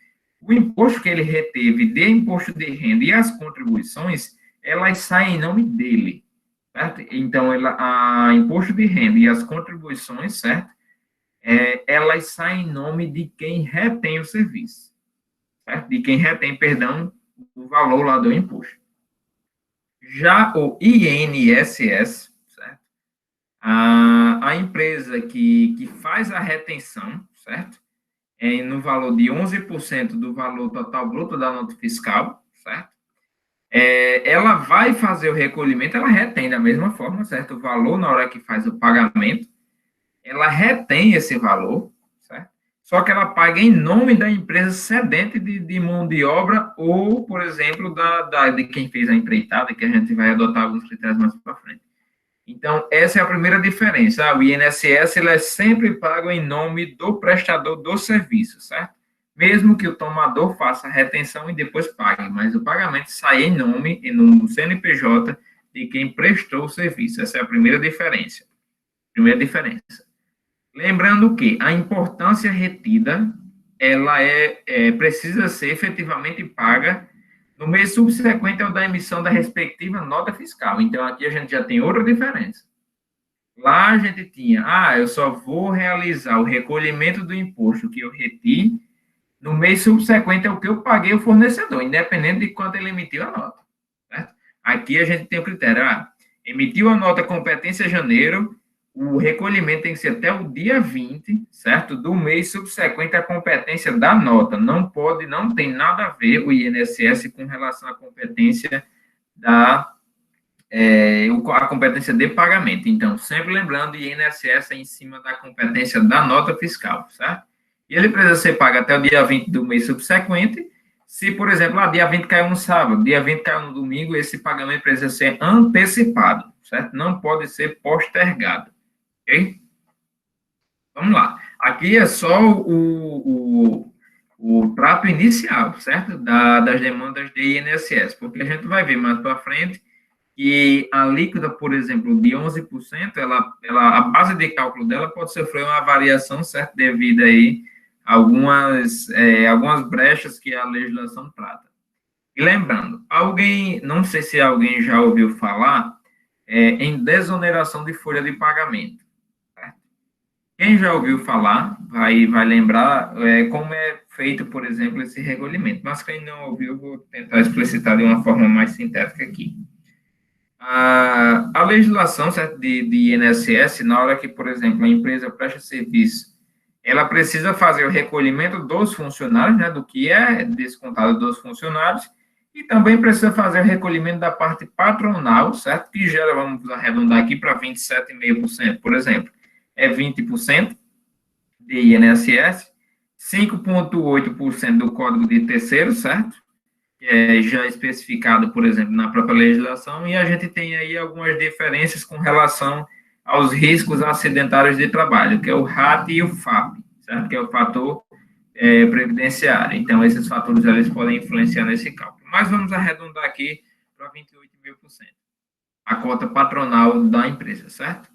o imposto que ele reteve de imposto de renda e as contribuições, elas saem em nome dele, certo? Então, a imposto de renda e as contribuições, certo? Elas saem em nome de quem retém o serviço, certo? De quem retém, perdão, o valor lá do imposto. Já o INSS, certo? A empresa que faz a retenção, certo? No valor de 11% do valor total bruto da nota fiscal, certo? Ela vai fazer o recolhimento, ela retém da mesma forma, certo? O valor na hora que faz o pagamento, ela retém esse valor, certo? Só que ela paga em nome da empresa cedente de mão de obra ou, por exemplo, de quem fez a empreitada, que a gente vai adotar alguns critérios mais para frente. Então, essa é a primeira diferença. O INSS, ele é sempre pago em nome do prestador do serviço, certo? Mesmo que o tomador faça a retenção e depois pague, mas o pagamento sai em nome, no CNPJ, de quem prestou o serviço. Essa é a primeira diferença. Lembrando que a importância retida, ela precisa ser efetivamente paga no mês subsequente ao da emissão da respectiva nota fiscal. Então, aqui a gente já tem outra diferença. Lá a gente tinha, eu só vou realizar o recolhimento do imposto que eu reti no mês subsequente ao que eu paguei o fornecedor, independente de quanto ele emitiu a nota, certo? Aqui a gente tem o critério, emitiu a nota competência janeiro, o recolhimento tem que ser até o dia 20, certo? Do mês subsequente à competência da nota. Não tem nada a ver o INSS com relação à competência a competência de pagamento. Então, sempre lembrando, o INSS é em cima da competência da nota fiscal, certo? E ele precisa ser pago até o dia 20 do mês subsequente. Se, por exemplo, dia 20 caiu no sábado, dia 20 caiu no domingo, esse pagamento precisa ser antecipado, certo? Não pode ser postergado. Ok? Vamos lá. Aqui é só o trato inicial, certo? Das demandas de INSS, porque a gente vai ver mais para frente que a alíquota, por exemplo, de 11%, a base de cálculo dela pode sofrer uma variação, certo? Devido aí a algumas brechas que a legislação trata. E lembrando, não sei se alguém já ouviu falar em desoneração de folha de pagamento. Quem já ouviu falar vai lembrar como é feito, por exemplo, esse recolhimento. Mas quem não ouviu, eu vou tentar explicitar de uma forma mais sintética aqui. A legislação, certo, de INSS, na hora que, por exemplo, a empresa presta serviço, ela precisa fazer o recolhimento dos funcionários, né, do que é descontado dos funcionários, e também precisa fazer o recolhimento da parte patronal, certo, que gera, vamos arredondar aqui para 27,5%, por exemplo. 20% de INSS, 5,8% do Código de Terceiro, certo? Que é já especificado, por exemplo, na própria legislação, e a gente tem aí algumas diferenças com relação aos riscos acidentários de trabalho, que é o RAT e o FAP, certo? Que é o fator previdenciário. Então, esses fatores eles podem influenciar nesse cálculo. Mas vamos arredondar aqui para 28,5%. A cota patronal da empresa, certo?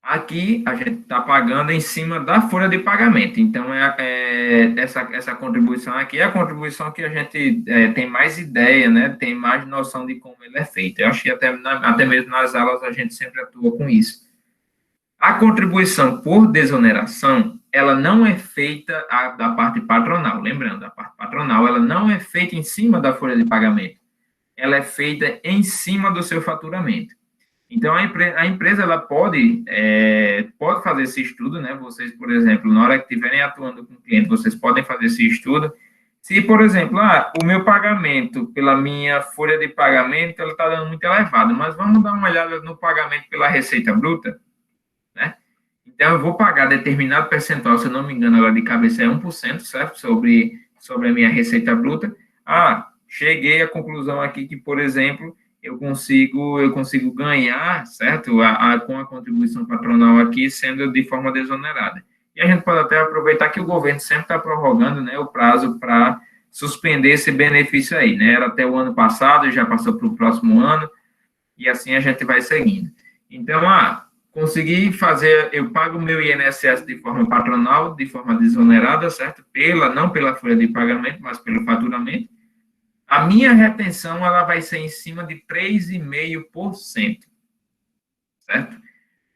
Aqui, a gente está pagando em cima da folha de pagamento. Então, essa contribuição aqui é a contribuição que a gente tem mais ideia, né? Tem mais noção de como ele é feito. Eu acho que até mesmo nas aulas a gente sempre atua com isso. A contribuição por desoneração, ela não é feita da parte patronal. Lembrando, a parte patronal, ela não é feita em cima da folha de pagamento. Ela é feita em cima do seu faturamento. Então, a empresa ela pode fazer esse estudo, né? Vocês, por exemplo, na hora que estiverem atuando com o cliente, vocês podem fazer esse estudo. Se, por exemplo, o meu pagamento pela minha folha de pagamento, ela está dando muito elevado, mas vamos dar uma olhada no pagamento pela receita bruta, né? Então, eu vou pagar determinado percentual, se eu não me engano, agora de cabeça é 1%, certo? Sobre a minha receita bruta. Cheguei à conclusão aqui que, por exemplo, eu consigo ganhar, certo? Com a contribuição patronal aqui, sendo de forma desonerada. E a gente pode até aproveitar que o governo sempre está prorrogando, né, o prazo para suspender esse benefício aí, né? Era até o ano passado, já passou para o próximo ano, e assim a gente vai seguindo. Então, consegui fazer, eu pago o meu INSS de forma patronal, de forma desonerada, certo? Não pela folha de pagamento, mas pelo faturamento. A minha retenção, ela vai ser em cima de 3,5%, certo?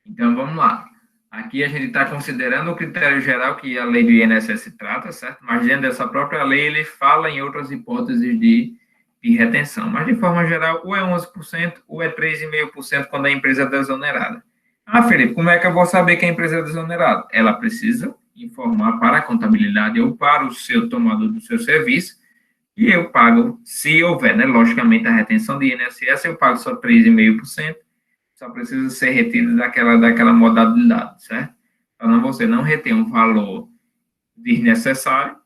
Então, vamos lá. Aqui a gente está considerando o critério geral que a lei do INSS trata, certo? Mas dentro dessa própria lei, ele fala em outras hipóteses de retenção. Mas, de forma geral, ou é 11%, ou é 3,5% quando a empresa é desonerada. Felipe, como é que eu vou saber que a empresa é desonerada? Ela precisa informar para a contabilidade ou para o seu tomador do seu serviço, e eu pago, se houver, né, logicamente, a retenção de INSS, eu pago só 3,5%, só precisa ser retido daquela modalidade, certo? Para você não reter um valor desnecessário,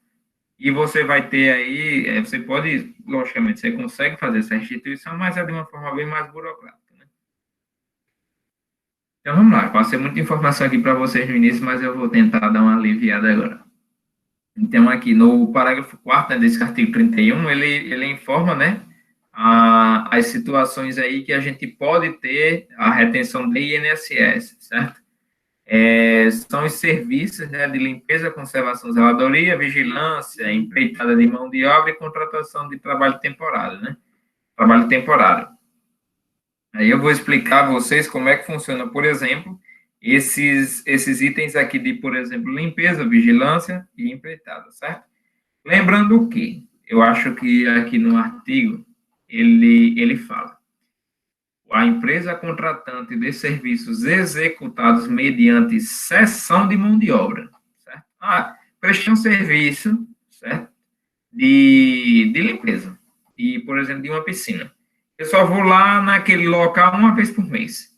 e você vai ter aí, você pode, logicamente, você consegue fazer essa restituição, mas é de uma forma bem mais burocrática, né? Então, vamos lá, passei muita informação aqui para vocês no início, mas eu vou tentar dar uma aliviada agora. Então, aqui no parágrafo 4º, né, desse artigo 31, ele informa, né, as situações aí que a gente pode ter a retenção de INSS, certo? São os serviços, né, de limpeza, conservação, zeladoria, vigilância, empreitada de mão de obra e contratação de trabalho temporário, né? Trabalho temporário. Aí eu vou explicar a vocês como é que funciona, por exemplo, esses itens aqui de, por exemplo, limpeza, vigilância e empreitada, certo? Lembrando que, eu acho que aqui no artigo, ele fala, a empresa contratante de serviços executados mediante cessão de mão de obra, certo? Prestei um serviço, certo? De limpeza, e, por exemplo, de uma piscina. Eu só vou lá naquele local uma vez por mês.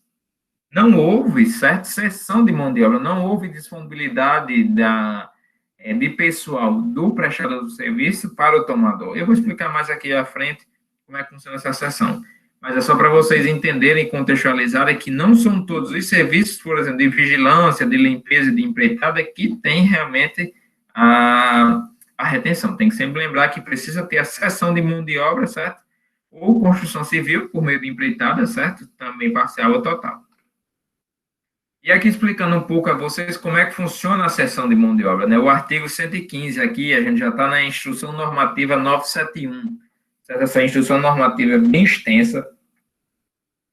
Não houve, certo, cessão de mão de obra, não houve disponibilidade de pessoal do prestador do serviço para o tomador. Eu vou explicar mais aqui à frente como é que funciona essa sessão. Mas é só para vocês entenderem e contextualizarem que não são todos os serviços, por exemplo, de vigilância, de limpeza e de empreitada que tem realmente a retenção. Tem que sempre lembrar que precisa ter a cessão de mão de obra, certo? Ou construção civil, por meio de empreitada, certo? Também parcial ou total. E aqui explicando um pouco a vocês como é que funciona a cessão de mão de obra, né? O artigo 115 aqui, a gente já está na Instrução Normativa 971. Certo? Essa instrução normativa é bem extensa,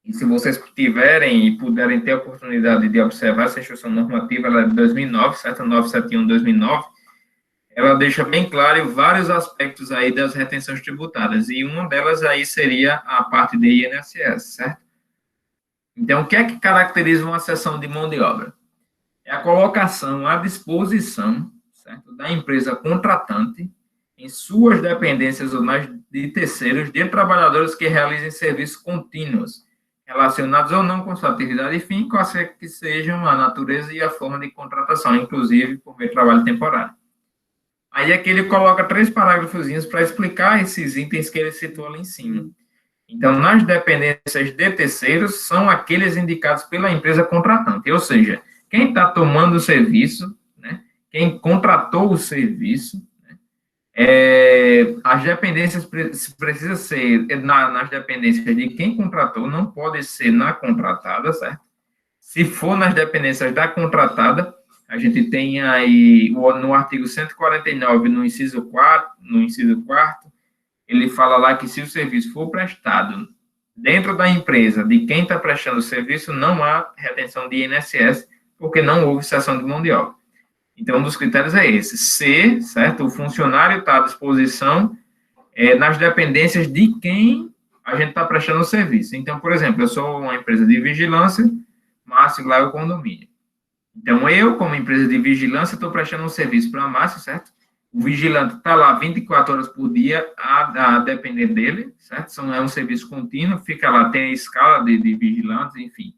e se vocês tiverem e puderem ter a oportunidade de observar essa instrução normativa, ela é de 2009, certo? 971 2009, ela deixa bem claro vários aspectos aí das retenções tributárias, e uma delas aí seria a parte de INSS, certo? Então, o que é que caracteriza uma cessão de mão de obra? É a colocação à disposição, certo, da empresa contratante em suas dependências ou nas de terceiros, de trabalhadores que realizem serviços contínuos, relacionados ou não com sua atividade fim, quaisquer que sejam a natureza e a forma de contratação, inclusive por meio de trabalho temporário. Aí aqui ele coloca 3 parágrafozinhos para explicar esses itens que ele citou ali em cima. Então, nas dependências de terceiros, são aqueles indicados pela empresa contratante, ou seja, quem está tomando o serviço, né, quem contratou o serviço, né, as dependências precisam ser nas dependências de quem contratou, não pode ser na contratada, certo? Se for nas dependências da contratada, a gente tem aí, no artigo 149, no inciso 4, ele fala lá que se o serviço for prestado dentro da empresa de quem está prestando o serviço, não há retenção de INSS, porque não houve cessão de mão de obra. Então, um dos critérios é esse. Se, certo, o funcionário está à disposição nas dependências de quem a gente está prestando serviço. Então, por exemplo, eu sou uma empresa de vigilância, Márcio lá é o condomínio. Então, eu, como empresa de vigilância, estou prestando um serviço para a Márcio, certo? O vigilante está lá 24 horas por dia, a depender dele, certo? É um serviço contínuo, fica lá, tem a escala de vigilantes, enfim.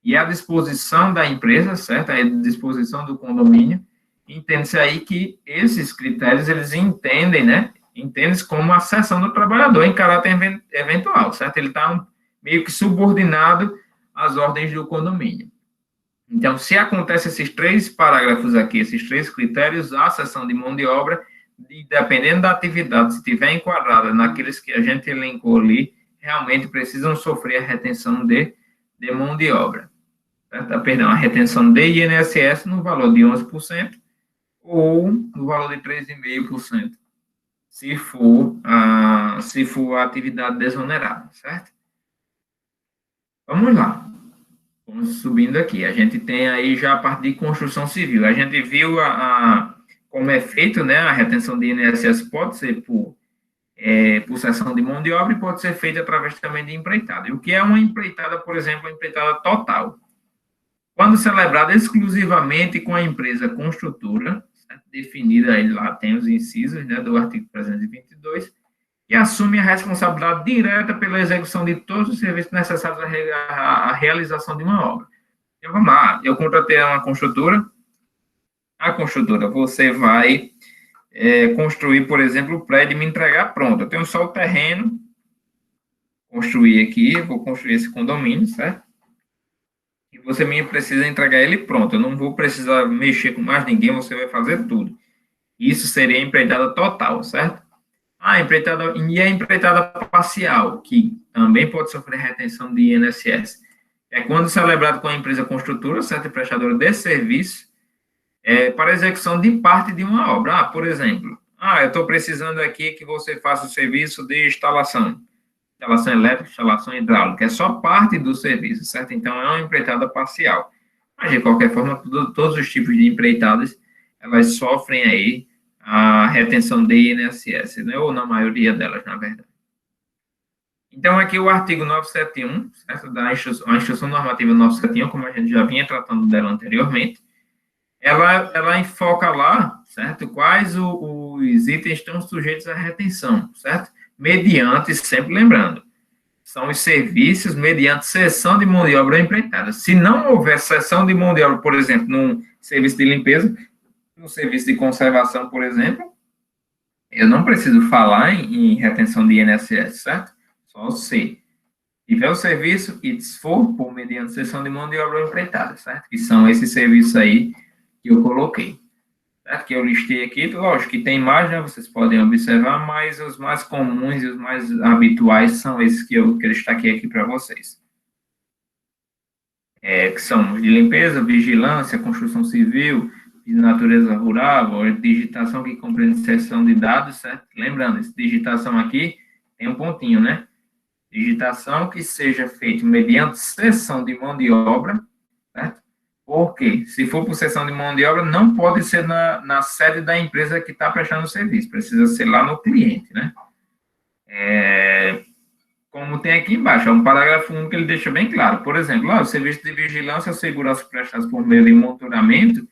E à disposição da empresa, certo? À disposição do condomínio. Entende-se aí que esses critérios, eles entendem, né? Entende-se como a cessão do trabalhador em caráter eventual, certo? Ele está meio que subordinado às ordens do condomínio. Então, se acontece esses 3 parágrafos aqui, esses 3 critérios, a cessão de mão de obra, dependendo da atividade, se estiver enquadrada naqueles que a gente elencou ali, realmente precisam sofrer a retenção de mão de obra. Perdão, a retenção de INSS no valor de 11% ou no valor de 3,5%, se for a atividade desonerada, certo? Vamos lá. Vamos subindo aqui. A gente tem aí já a parte de construção civil. A gente viu como é feito, né? A retenção de INSS pode ser por cessão de mão de obra e pode ser feita através também de empreitada. E o que é uma empreitada, por exemplo, uma empreitada total? Quando celebrada exclusivamente com a empresa construtora, certo? Definida aí lá, tem os incisos, né, do artigo 322, e assume a responsabilidade direta pela execução de todos os serviços necessários à realização de uma obra. Então, vamos lá, eu contratei uma construtora, a construtora, você vai construir, por exemplo, o prédio e me entregar pronto. Eu tenho só o terreno, construir aqui, vou construir esse condomínio, certo? E você me precisa entregar ele pronto. Eu não vou precisar mexer com mais ninguém, você vai fazer tudo. Isso seria a empreitada total, certo? A empreitada parcial, que também pode sofrer retenção de INSS. É quando celebrado com a empresa construtora, certa prestadora de serviço, para execução de parte de uma obra. Por exemplo, eu estou precisando aqui que você faça o serviço de instalação elétrica, instalação hidráulica, é só parte do serviço, certo? Então, é uma empreitada parcial. Mas, de qualquer forma, todos os tipos de empreitadas, elas sofrem aí a retenção de INSS, né? Ou na maioria delas, na verdade. Então, aqui o artigo 971, certo? A Instrução Normativa 971, como a gente já vinha tratando dela anteriormente, ela enfoca lá, certo? Quais os itens estão sujeitos à retenção, certo? Mediante, sempre lembrando, são os serviços mediante cessão de mão de obra empreitada. Se não houver cessão de mão de obra, por exemplo, num serviço de limpeza, num serviço de conservação, por exemplo, eu não preciso falar em retenção de INSS, certo? Só se tiver o serviço e se for por mediante cessão de mão de obra empreitada, certo? Que são esses serviços aí que eu coloquei. Que eu listei aqui, lógico que tem mais, né, vocês podem observar, mas os mais comuns e os mais habituais são esses que eu destaquei aqui para vocês. Que são de limpeza, vigilância, construção civil, de natureza rural, digitação que compreende inserção de dados, certo? Lembrando, essa digitação aqui tem um pontinho, né? Digitação que seja feita mediante cessão de mão de obra, certo? Porque, se for por cessão de mão de obra, não pode ser na sede da empresa que está prestando o serviço, precisa ser lá no cliente, né? Como tem aqui embaixo, é um parágrafo 1 que ele deixa bem claro. Por exemplo, o serviço de vigilância ou segurança prestados por meio de monitoramento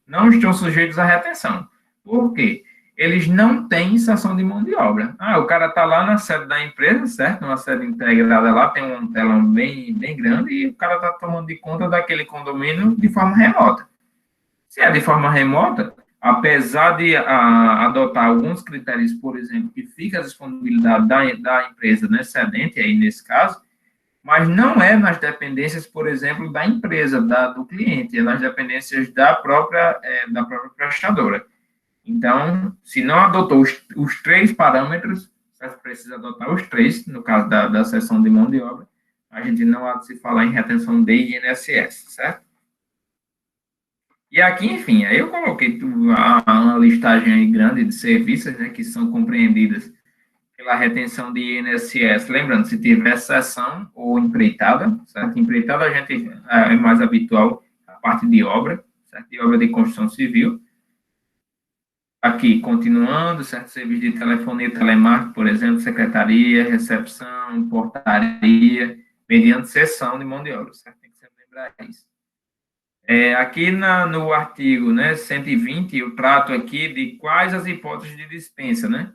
não estão sujeitos à retenção. Por quê? Eles não têm cessão de mão de obra. O cara está lá na sede da empresa, certo? Numa sede integrada lá, tem um telão bem, bem grande e o cara está tomando de conta daquele condomínio de forma remota. Se é de forma remota, apesar de adotar alguns critérios, por exemplo, que fica a disponibilidade da empresa, né, cedente, aí nesse caso, mas não é nas dependências, por exemplo, da empresa, do cliente, é nas dependências da própria prestadora. Então, se não adotou os 3 parâmetros, você precisa adotar os 3, no caso da cessão de mão de obra, a gente não há de se falar em retenção de INSS, certo? E aqui, enfim, aí eu coloquei uma listagem aí grande de serviços, né, que são compreendidas pela retenção de INSS. Lembrando, se tiver cessão ou empreitada, certo? Empreitada a gente é mais habitual a parte de obra, certo? De obra de construção civil. Aqui, continuando, certo? Serviço de telefonia e telemarketing, por exemplo, secretaria, recepção, portaria, mediante cessão de mão de obra, certo? Tem que sempre lembrar isso. Aqui no artigo, né, 120, eu trato aqui de quais as hipóteses de dispensa, né?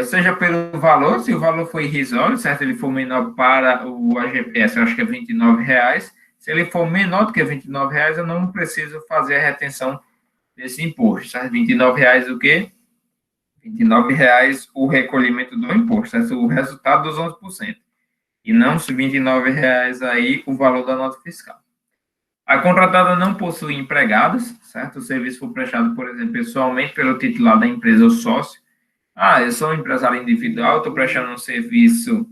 Seja pelo valor, se o valor for irrisório, certo? Ele for menor para o AGPS, eu acho que é R$ 29. Se ele for menor do que R$ 29, eu não preciso fazer a retenção desse imposto, certo? R$ 29 o quê? R$ 29 o recolhimento do imposto, certo? O resultado dos 11%. E não os R$ 29 aí o valor da nota fiscal. A contratada não possui empregados, certo? O serviço for prestado, por exemplo, pessoalmente pelo titular da empresa ou sócio. Eu sou um empresário individual, estou prestando um serviço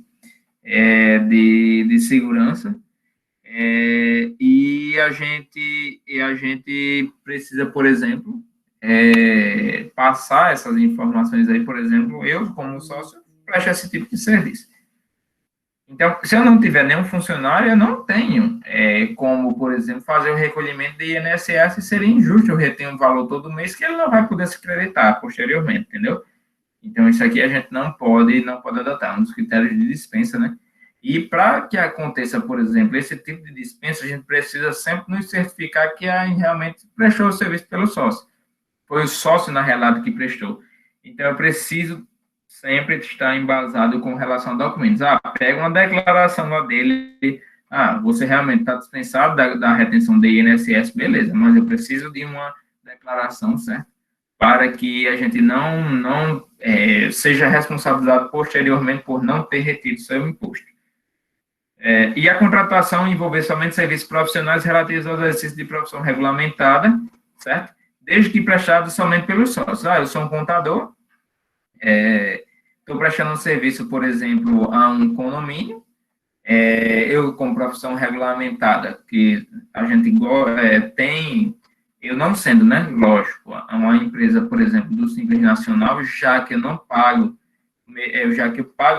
de segurança, e a gente precisa, por exemplo, passar essas informações aí, por exemplo, eu, como sócio, presto esse tipo de serviço. Então, se eu não tiver nenhum funcionário, eu não tenho como, por exemplo, fazer o recolhimento de INSS, e seria injusto eu reter um valor todo mês que ele não vai poder se creditar posteriormente, entendeu? Então, isso aqui a gente não pode adotar, um dos critérios de dispensa, né? E para que aconteça, por exemplo, esse tipo de dispensa, a gente precisa sempre nos certificar que realmente prestou o serviço pelo sócio. Foi o sócio, na realidade, que prestou. Então, eu preciso sempre estar embasado com relação a documentos. Pega uma declaração lá dele, você realmente está dispensado da retenção de INSS, beleza, mas eu preciso de uma declaração, certo? Para que a gente não seja responsabilizado posteriormente por não ter retido seu imposto. E a contratação envolver somente serviços profissionais relativos ao exercício de profissão regulamentada, certo? Desde que prestado somente pelos sócios. Eu sou um contador, estou prestando um serviço, por exemplo, a um condomínio, eu, como profissão regulamentada, que a gente tem, eu não sendo, né, lógico, uma empresa, por exemplo, do Simples Nacional, já que eu pago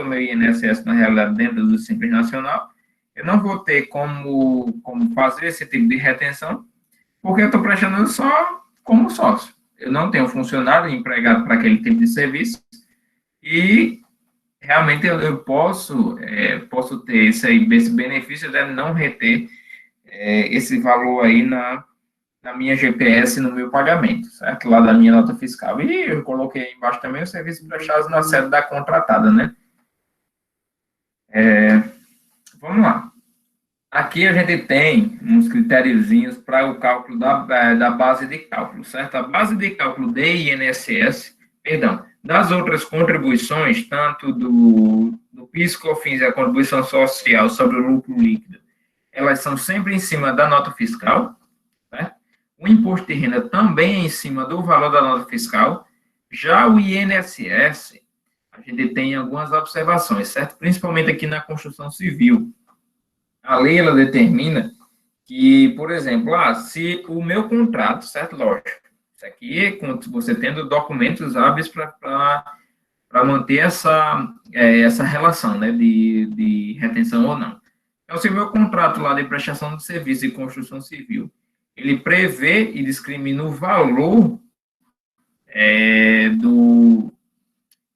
meu INSS, na realidade, dentro do Simples Nacional, eu não vou ter como fazer esse tipo de retenção, porque eu estou prestando só como sócio. Eu não tenho funcionário empregado para aquele tipo de serviço, e realmente eu posso ter esse benefício de não reter esse valor aí na minha GPS, no meu pagamento, certo? Lá da minha nota fiscal. E eu coloquei aí embaixo também os serviços prestados na sede da contratada, né? Vamos lá. Aqui a gente tem uns critériozinhos para o cálculo da base de cálculo, certo? A base de cálculo de INSS, das outras contribuições, tanto do PIS/COFINS e a contribuição social sobre o lucro líquido, elas são sempre em cima da nota fiscal, certo? O imposto de renda também é em cima do valor da nota fiscal. Já o INSS, a gente tem algumas observações, certo? Principalmente aqui na construção civil. A lei, ela determina que, por exemplo, se o meu contrato, certo? Lógico, isso aqui é você tendo documentos hábeis para manter essa relação, né, de retenção ou não. Então, se o meu contrato lá de prestação de serviço de construção civil, ele prevê e discrimina o valor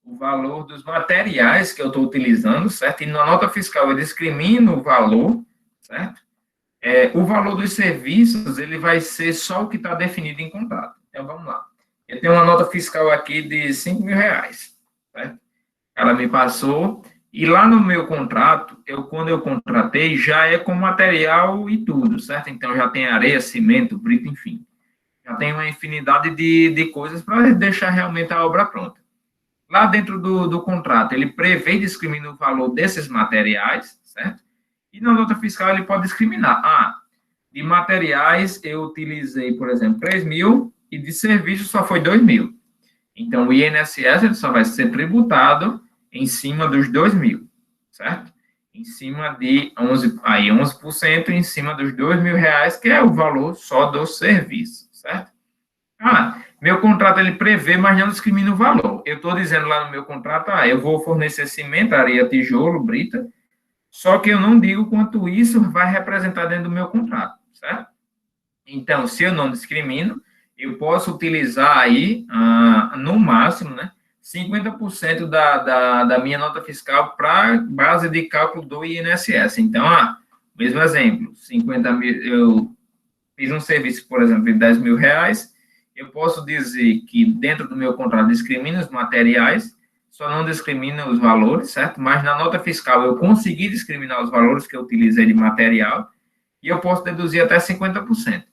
o valor dos materiais que eu estou utilizando, certo? E na nota fiscal eu discrimino o valor, certo? O valor dos serviços, ele vai ser só o que está definido em contrato. Então, vamos lá. Eu tenho uma nota fiscal aqui de R$ 5.000, certo? Ela me passou, e lá no meu contrato, quando eu contratei, já é com material e tudo, certo? Então, já tem areia, cimento, brita, enfim. Já tem uma infinidade de coisas para deixar realmente a obra pronta. Lá dentro do contrato, ele prevê e discrimina o valor desses materiais, certo? E na nota fiscal, ele pode discriminar. De materiais, eu utilizei, por exemplo, 3.000, e de serviços só foi 2.000. Então, o INSS ele só vai ser tributado em cima dos 2.000, certo? Em cima de 11% em cima dos R$ 2.000, que é o valor só do serviço, certo? Meu contrato, ele prevê, mas não discrimina o valor. Eu estou dizendo lá no meu contrato, eu vou fornecer cimento, areia, tijolo, brita, só que eu não digo quanto isso vai representar dentro do meu contrato, certo? Então, se eu não discrimino, eu posso utilizar aí, no máximo, né, 50% da minha nota fiscal para base de cálculo do INSS. Então, mesmo exemplo, 50 mil, eu fiz um serviço, por exemplo, de 10 mil reais, eu posso dizer que dentro do meu contrato discrimina os materiais, só não discrimina os valores, certo? Mas na nota fiscal eu consegui discriminar os valores que eu utilizei de material e eu posso deduzir até 50%.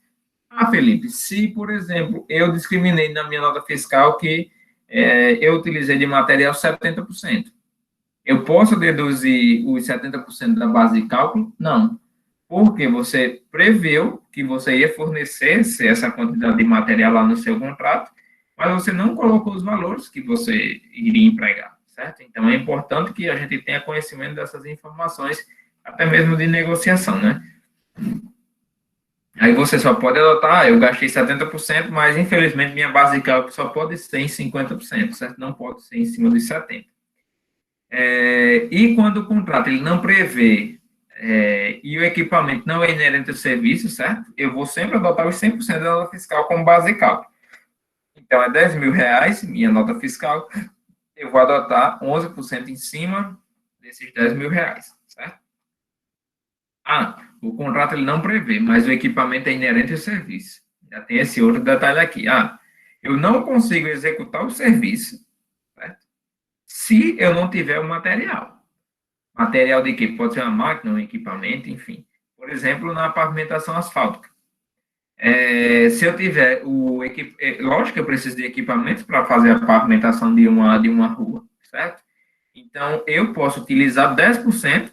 Felipe, se, por exemplo, eu discriminei na minha nota fiscal que eu utilizei de material 70%, eu posso deduzir os 70% da base de cálculo? Não. Porque você preveu que você ia fornecer essa quantidade de material lá no seu contrato, mas você não colocou os valores que você iria empregar, certo? Então, é importante que a gente tenha conhecimento dessas informações, até mesmo de negociação, né? Aí você só pode adotar, eu gastei 70%, mas infelizmente minha base de cálculo só pode ser em 50%, certo? Não pode ser em cima dos 70%. E quando o contrato ele não prevê e o equipamento não é inerente ao serviço, certo? Eu vou sempre adotar os 100% da nota fiscal como base de cálculo. Então, é 10 mil reais, minha nota fiscal, eu vou adotar 11% em cima desses 10 mil reais, certo? O contrato ele não prevê, mas o equipamento é inerente ao serviço. Já tem esse outro detalhe aqui. Eu não consigo executar o serviço, certo? Se eu não tiver o material. Material de quê? Pode ser uma máquina, um equipamento, enfim. Por exemplo, na pavimentação asfáltica. Se eu tiver lógico que eu preciso de equipamentos para fazer a pavimentação de uma rua, certo? Então, eu posso utilizar 10%,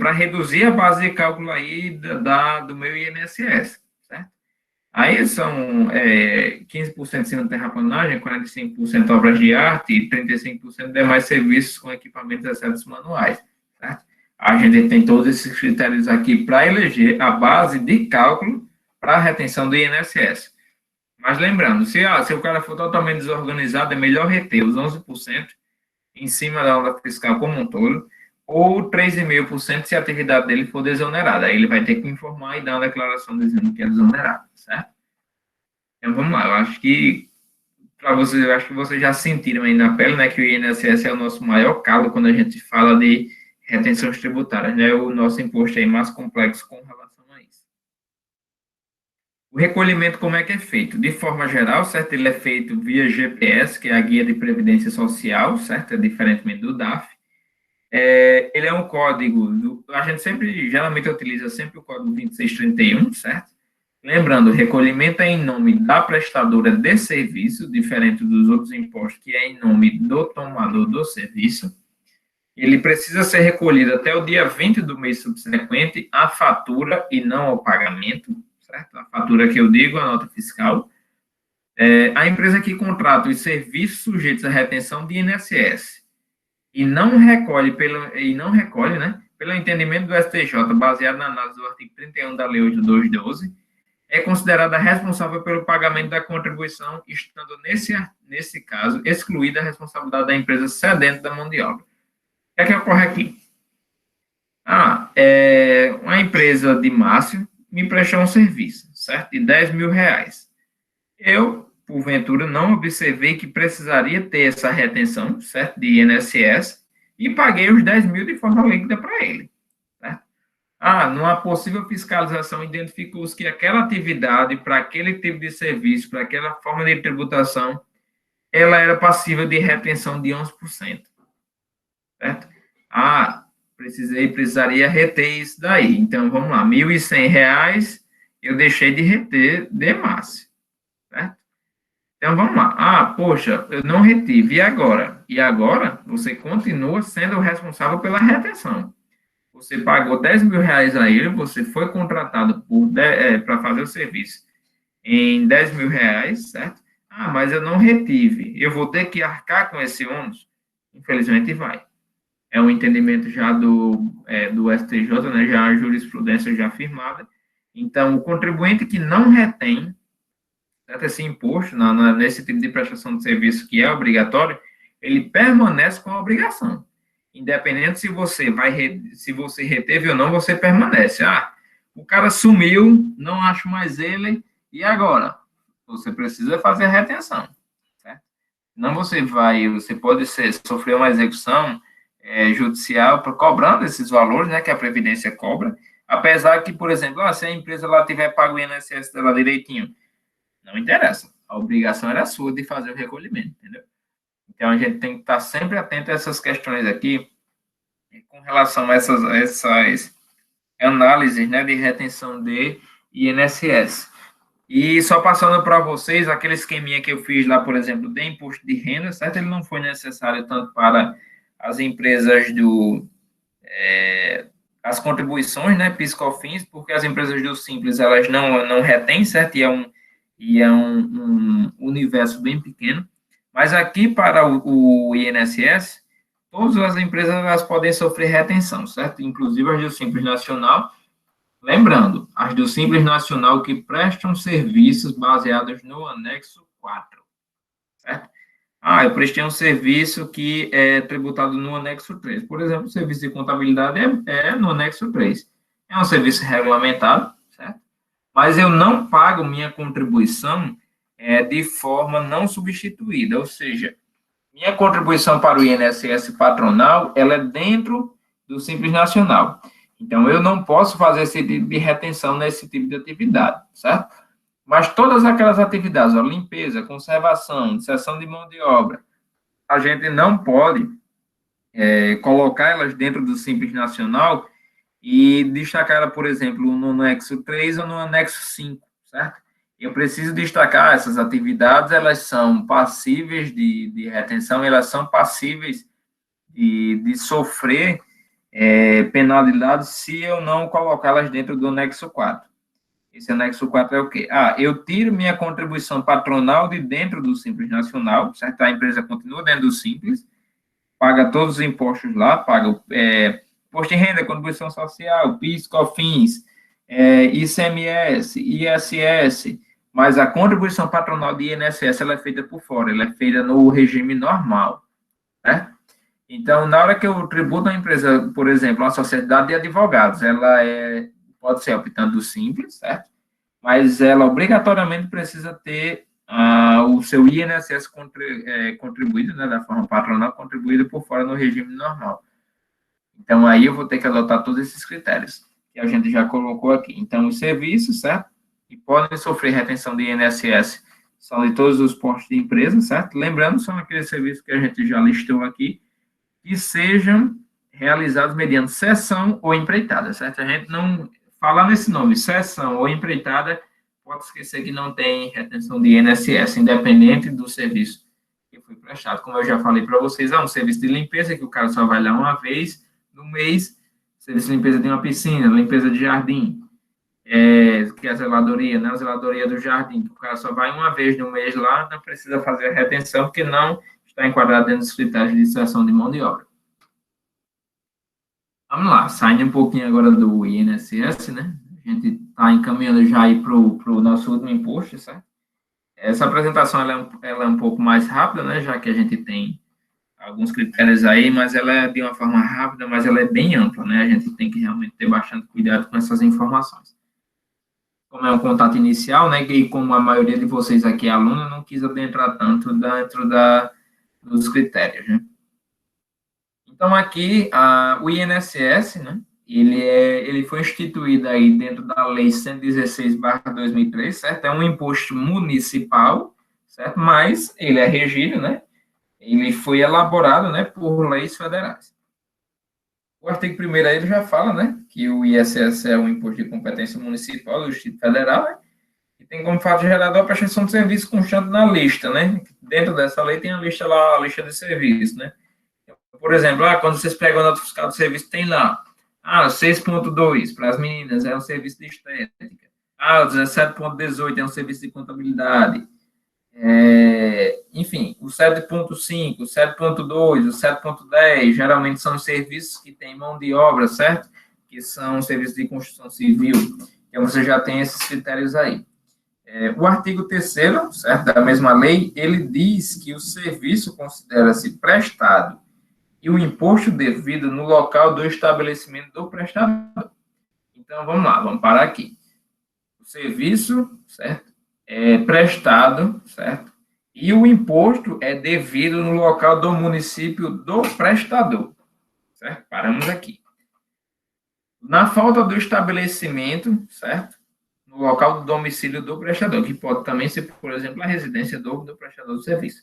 para reduzir a base de cálculo aí do meu INSS, certo? Aí são 15% sendo terraplanagem, 45% obras de arte e 35% demais serviços com equipamentos excetos manuais, certo? A gente tem todos esses critérios aqui para eleger a base de cálculo para a retenção do INSS. Mas lembrando, se o cara for totalmente desorganizado, é melhor reter os 11% em cima da nota fiscal como um todo, ou 3,5% se a atividade dele for desonerada. Aí ele vai ter que informar e dar uma declaração dizendo que é desonerado, certo? Então, vamos lá. Eu acho que vocês já sentiram aí na pele, né, que o INSS é o nosso maior calo quando a gente fala de retenções tributárias, né? O nosso imposto é mais complexo com relação a isso. O recolhimento, como é que é feito? De forma geral, certo? Ele é feito via GPS, que é a Guia de Previdência Social, certo? É diferentemente do DAF. Ele é um código, a gente geralmente utiliza sempre o código 2631, certo? Lembrando, o recolhimento é em nome da prestadora de serviço, diferente dos outros impostos, que é em nome do tomador do serviço. Ele precisa ser recolhido até o dia 20 do mês subsequente à fatura e não ao pagamento, certo? A fatura que eu digo, a nota fiscal. A empresa que contrata os serviços sujeitos à retenção de INSS e não recolhe, né, pelo entendimento do STJ, baseado na análise do artigo 31 da Lei 8.212, é considerada responsável pelo pagamento da contribuição, estando, nesse caso, excluída a responsabilidade da empresa cedente da mão de obra. O que ocorre aqui? Uma empresa de Márcio me prestou um serviço, certo? De 10 mil reais. Eu, porventura, não observei que precisaria ter essa retenção, certo, de INSS, e paguei os 10 mil de forma líquida para ele, certo? Numa possível fiscalização, identificou-se que aquela atividade, para aquele tipo de serviço, para aquela forma de tributação, ela era passível de retenção de 11%, certo? Precisaria reter isso daí. Então, vamos lá, R$ 1.100 eu deixei de reter de Márcio, certo? Então, vamos lá. Poxa, eu não retive. E agora? E agora, você continua sendo o responsável pela retenção. Você pagou 10 mil reais a ele, você foi contratado para fazer o serviço em 10 mil reais, certo? Mas eu não retive. Eu vou ter que arcar com esse ônus? Infelizmente, vai. É um entendimento já do STJ, né? Já a jurisprudência já firmada. Então, o contribuinte que não retém esse imposto nesse tipo de prestação de serviço que é obrigatório, ele permanece com a obrigação. Independente se você reteve ou não, você permanece. O cara sumiu, não acho mais ele, e agora? você precisa fazer a retenção, certo? Não você pode sofrer uma execução judicial cobrando esses valores, né, que a Previdência cobra, apesar que, por exemplo, se a empresa lá tiver pago o INSS dela direitinho, não interessa, a obrigação era sua de fazer o recolhimento, entendeu? Então, a gente tem que estar sempre atento a essas questões aqui, com relação a essas análises, né, de retenção de INSS. E só passando para vocês, aquele esqueminha que eu fiz lá, por exemplo, de imposto de renda, certo? Ele não foi necessário tanto para as empresas as contribuições, né, PIS/COFINS, porque as empresas do Simples, elas não retêm, certo? E é um universo bem pequeno. Mas aqui para o INSS, todas as empresas elas podem sofrer retenção, certo? Inclusive as do Simples Nacional. Lembrando, as do Simples Nacional que prestam serviços baseados no anexo 4, certo? Eu prestei um serviço que é tributado no anexo 3. Por exemplo, o serviço de contabilidade é no anexo 3. É um serviço regulamentado, certo? Mas eu não pago minha contribuição de forma não substituída, ou seja, minha contribuição para o INSS patronal, ela é dentro do Simples Nacional. Então, eu não posso fazer esse tipo de retenção nesse tipo de atividade, certo? Mas todas aquelas atividades, limpeza, conservação, cessão de mão de obra, a gente não pode colocar elas dentro do Simples Nacional e destacar ela, por exemplo, no anexo 3 ou no anexo 5, certo? Eu preciso destacar essas atividades, elas são passíveis de retenção, elas são passíveis de sofrer penalidades se eu não colocá-las dentro do anexo 4. Esse anexo 4 é o quê? Eu tiro minha contribuição patronal de dentro do Simples Nacional, certo? A empresa continua dentro do Simples, paga todos os impostos lá, paga imposto de renda, contribuição social, PIS, COFINS, ICMS, ISS, mas a contribuição patronal de INSS ela é feita por fora, ela é feita no regime normal, né? Então, na hora que eu tributo a empresa, por exemplo, uma sociedade de advogados, ela pode ser optando do Simples, certo? Mas ela obrigatoriamente precisa ter o seu INSS contribuído, né, da forma patronal, contribuído por fora no regime normal. Então, aí eu vou ter que adotar todos esses critérios que a gente já colocou aqui. Então, os serviços, certo? Que podem sofrer retenção de INSS são de todos os portos de empresa, certo? Lembrando, são aqueles serviços que a gente já listou aqui, que sejam realizados mediante cessão ou empreitada, certo? A gente não fala nesse nome, cessão ou empreitada, pode esquecer que não tem retenção de INSS, independente do serviço que foi prestado. Como eu já falei para vocês, um serviço de limpeza que o cara só vai lá uma vez no mês, serviço de limpeza de uma piscina, limpeza de jardim, que é a zeladoria, né? A zeladoria do jardim, que o cara só vai uma vez no mês lá, não precisa fazer a retenção, porque não está enquadrado dentro dos critérios de cessão de mão de obra. Vamos lá, saindo um pouquinho agora do INSS, né? A gente está encaminhando já aí para o nosso último imposto, certo? Essa apresentação ela é um pouco mais rápida, né? Já que a gente tem alguns critérios aí, mas ela é de uma forma rápida, mas ela é bem ampla, né? A gente tem que realmente ter bastante cuidado com essas informações. Como é um contato inicial, né? E como a maioria de vocês aqui é aluno, eu não quis adentrar tanto dentro dos critérios, né? Então, aqui, o INSS, né? Ele foi instituído aí dentro da Lei 116/2003, certo? É um imposto municipal, certo? Mas ele é regido, né? Ele foi elaborado, né, por leis federais. O artigo 1º aí ele já fala, né, que o ISS é um imposto de competência municipal do Distrito Federal, né, e tem como fato gerador a prestação de serviço constante na lista, né? Dentro dessa lei tem a lista lá, a lista de serviço, né? Por exemplo, quando vocês pegam a nota fiscal do serviço, tem lá, 6.2 para as meninas é um serviço de estética, 17.18 é um serviço de contabilidade, enfim, o 7.5, o 7.2, o 7.10, geralmente são serviços que têm mão de obra, certo? Que são serviços de construção civil. Então, você já tem esses critérios aí. O artigo 3º, certo, da mesma lei, ele diz que o serviço considera-se prestado e o imposto devido no local do estabelecimento do prestador. Então, vamos lá, vamos parar aqui. O serviço, certo? é prestado, certo? E o imposto é devido no local do município do prestador, certo? Paramos aqui. Na falta do estabelecimento, certo? No local do domicílio do prestador, que pode também ser, por exemplo, a residência do prestador do serviço,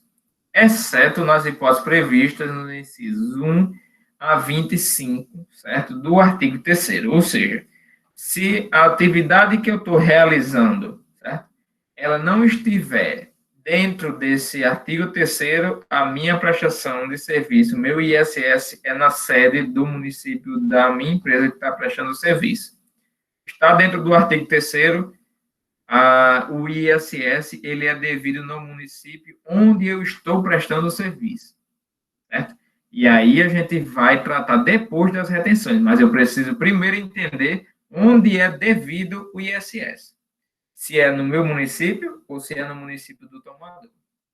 exceto nas hipóteses previstas nos incisos 1 a 25, certo? Do artigo 3º, ou seja, se a atividade que eu estou realizando, certo? Ela não estiver dentro desse artigo 3º, a minha prestação de serviço, meu ISS é na sede do município da minha empresa que está prestando o serviço. Está dentro do artigo 3º, o ISS ele é devido no município onde eu estou prestando o serviço, certo? E aí a gente vai tratar depois das retenções, mas eu preciso primeiro entender onde é devido o ISS. Se é no meu município ou se é no município do tomador,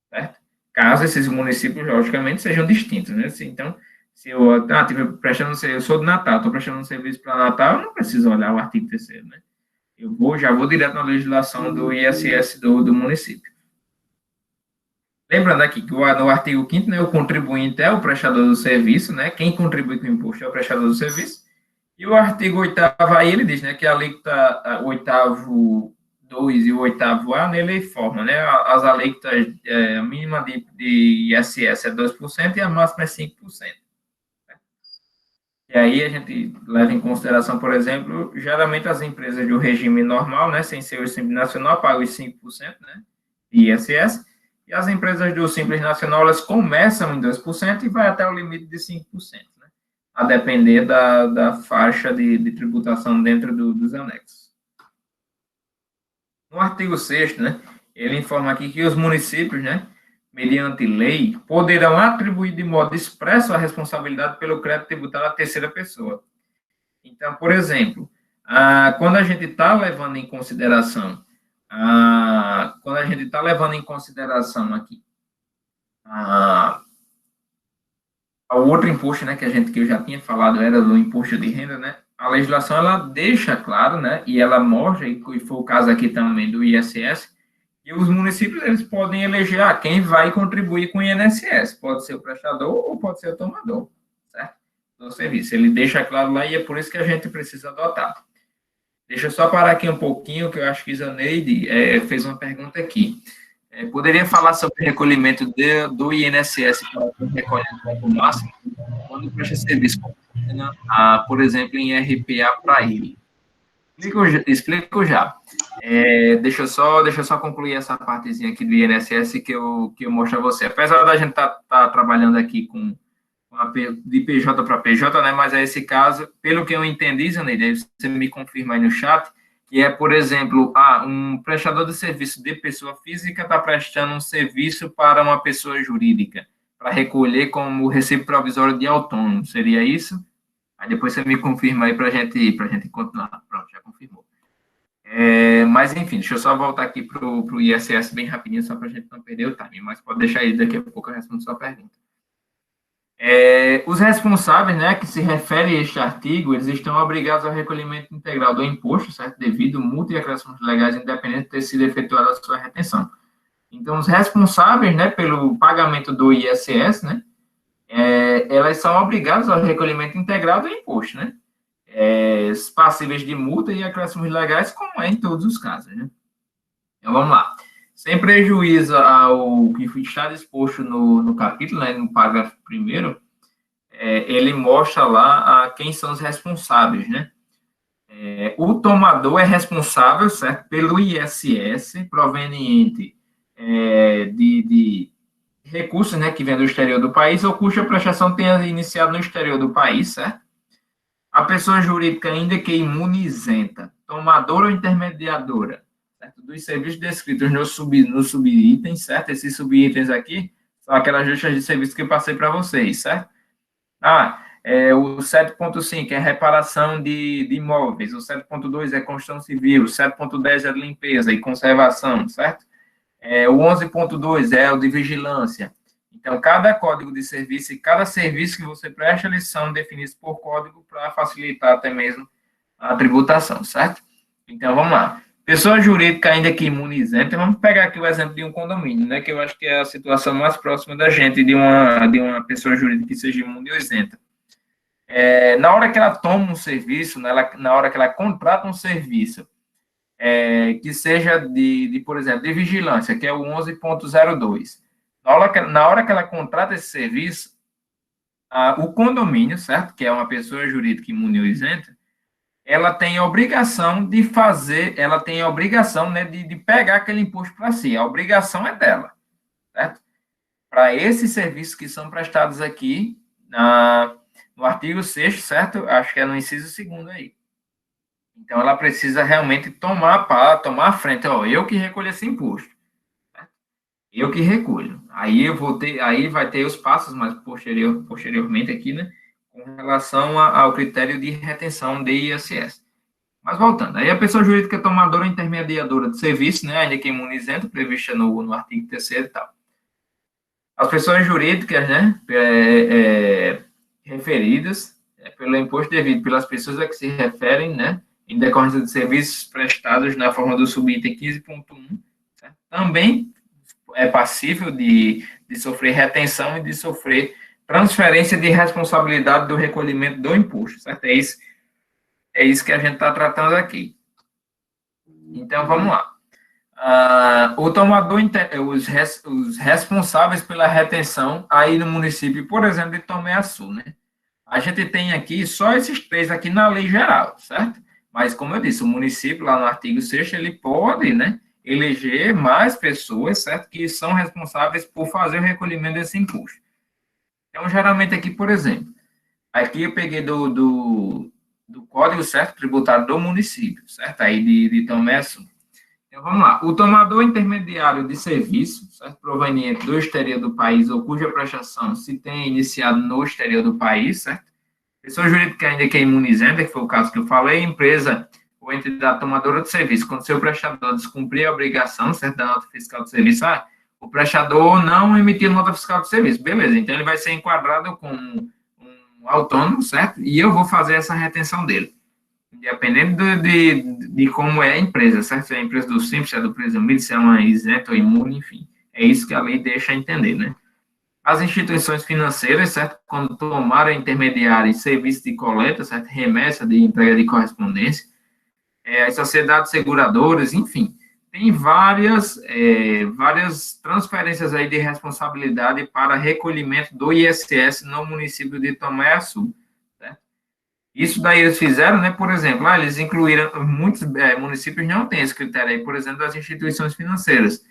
certo? Caso esses municípios, logicamente, sejam distintos, né? Então, se eu eu sou de Natal, estou prestando um serviço para Natal, eu não preciso olhar o artigo 3º, né? Já vou direto na legislação do ISS do município. Lembrando aqui que no artigo 5º, né, o contribuinte é o prestador do serviço, né? Quem contribui com o imposto é o prestador do serviço. E o artigo 8º aí, ele diz, né, que a alíquota 8º 2 e o 8º A, nele informa, né, as alíquotas, a mínima de ISS é 2% e a máxima é 5%. E aí a gente leva em consideração, por exemplo, geralmente as empresas do regime normal, né, sem ser o Simples Nacional, pagam os 5%, né, de ISS, e as empresas do Simples Nacional, elas começam em 2% e vai até o limite de 5%, né, a depender da faixa de tributação dentro dos anexos. No artigo 6º, né, ele informa aqui que os municípios, né, mediante lei, poderão atribuir de modo expresso a responsabilidade pelo crédito tributário à terceira pessoa. Então, por exemplo, quando a gente está levando em consideração, aqui o outro imposto, né, que eu já tinha falado, era do imposto de renda, né, a legislação, ela deixa claro, né, e ela mostra, e foi o caso aqui também do ISS, e os municípios, eles podem eleger quem vai contribuir com o INSS. Pode ser o prestador ou pode ser o tomador, certo? Do serviço. Ele deixa claro lá e é por isso que a gente precisa adotar. Deixa eu só parar aqui um pouquinho, que eu acho que a Zaneide fez uma pergunta aqui. Poderia falar sobre o recolhimento do INSS para quem recolhe o máximo quando presta serviço, por exemplo, em RPA para ele? Explico já. Deixa eu só concluir essa partezinha aqui do INSS que eu mostro a você. Apesar da gente tá trabalhando aqui de PJ para PJ, né? Mas é esse caso, pelo que eu entendi, Zaneide, você me confirma aí no chat, que é, por exemplo, um prestador de serviço de pessoa física está prestando um serviço para uma pessoa jurídica, para recolher como recibo provisório de autônomo. Seria isso? Aí depois você me confirma aí para a gente continuar. Pronto, já confirmou. Mas, enfim, deixa eu só voltar aqui para o ISS bem rapidinho, só para a gente não perder o time, mas pode deixar aí, daqui a pouco eu respondo sua pergunta. Os responsáveis, né, que se refere a este artigo, eles estão obrigados ao recolhimento integral do imposto, certo? Devido multa e acréscimos legais, independente de ter sido efetuada a sua retenção. Então, os responsáveis, né, pelo pagamento do ISS, né, elas são obrigadas ao recolhimento integral do imposto, né? Passíveis de multa e acréscimos legais, como é em todos os casos, né? Então, vamos lá. Sem prejuízo ao que está disposto no capítulo, né, no parágrafo 1º, ele mostra lá quem são os responsáveis, né? O tomador é responsável, certo, pelo ISS proveniente de recursos, né, que vem do exterior do país ou cuja prestação tenha iniciado no exterior do país, certo? A pessoa jurídica, ainda que imunizenta, tomadora ou intermediadora, certo? Dos serviços descritos nos subitens, certo? Esses subitens aqui são aquelas listas de serviços que eu passei para vocês, certo? O 7.5 é reparação de imóveis, o 7.2 é construção civil, o 7.10 é limpeza e conservação, certo? O 11.2 é o de vigilância. Então, cada código de serviço e cada serviço que você presta, eles são definidos por código para facilitar até mesmo a tributação, certo? Então, vamos lá. Pessoa jurídica ainda que imune isenta, vamos pegar aqui o exemplo de um condomínio, né, que eu acho que é a situação mais próxima da gente de uma pessoa jurídica que seja imune ou isenta. Na hora que ela toma um serviço, na hora que ela contrata um serviço, que seja por exemplo, de vigilância, que é o 11.02, na hora que ela contrata esse serviço, o condomínio, certo, que é uma pessoa jurídica imune ou isenta, ela tem a obrigação de fazer, ela tem a obrigação, né, de pegar aquele imposto para si. A obrigação é dela, certo? Para esses serviços que são prestados aqui no artigo 6º, certo? Acho que é no inciso 2º aí. Então, ela precisa realmente tomar a frente. Ó, eu que recolho esse imposto. Certo? Eu que recolho. Aí vai ter os passos mais posteriormente aqui, né? Com relação ao critério de retenção de ISS. Mas voltando, aí a pessoa jurídica tomadora ou intermediadora de serviço, né, ainda que imunizante, prevista no artigo 3º e tal. As pessoas jurídicas, né, referidas pelo imposto devido pelas pessoas a que se referem, né, em decorrência de serviços prestados na forma do subitem 15.1, também é passível de sofrer retenção e de sofrer transferência de responsabilidade do recolhimento do imposto, certo? É isso que a gente está tratando aqui. Então, vamos lá. O tomador, os responsáveis pela retenção aí no município, por exemplo, de Tomé-Açu, né? A gente tem aqui só esses 3 aqui na lei geral, certo? Mas, como eu disse, o município, lá no artigo 6º, ele pode, né, eleger mais pessoas, certo, que são responsáveis por fazer o recolhimento desse imposto. Então, geralmente aqui, por exemplo, aqui eu peguei do Código, certo, tributário do município, certo, aí de Tomé-Açu. Então, vamos lá. O tomador intermediário de serviço, certo, proveniente do exterior do país ou cuja prestação se tenha iniciado no exterior do país, certo? Pessoa jurídica ainda que é imunizante, que foi o caso que eu falei, empresa ou entidade tomadora de serviço, quando seu prestador descumprir a obrigação, certo, da nota fiscal de serviço, o prestador não emitiu nota fiscal de serviço, beleza, então ele vai ser enquadrado como um autônomo, certo? E eu vou fazer essa retenção dele. Independente de como é a empresa, certo? Se é a empresa do Simples, se é do presumido, se é uma isenta ou imune, enfim. É isso que a lei deixa entender, né? As instituições financeiras, certo? Quando tomarem intermediários serviços de coleta, certo? Remessa de entrega de correspondência, as sociedades seguradoras, enfim. Tem várias transferências aí de responsabilidade para recolhimento do ISS no município de Tomé-Açu. Isso daí eles fizeram, né, por exemplo, eles incluíram, muitos municípios não têm esse critério aí, por exemplo, das instituições financeiras.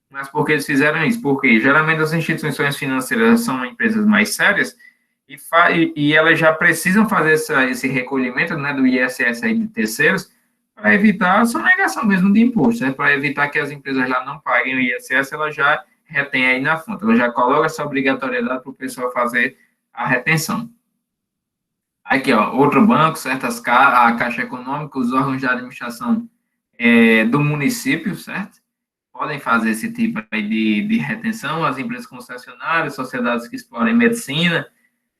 Mas por que eles fizeram isso? Porque geralmente as instituições financeiras são empresas mais sérias e elas já precisam fazer esse recolhimento, né, do ISS aí de terceiros para evitar a sonegação mesmo de imposto, né, para evitar que as empresas lá não paguem o ISS, ela já retém aí na fonte, ela já coloca essa obrigatoriedade para o pessoal fazer a retenção. Aqui, ó, outro banco, certas a Caixa Econômica, os órgãos de administração do município, certo? Podem fazer esse tipo aí de retenção, as empresas concessionárias, sociedades que explorem medicina,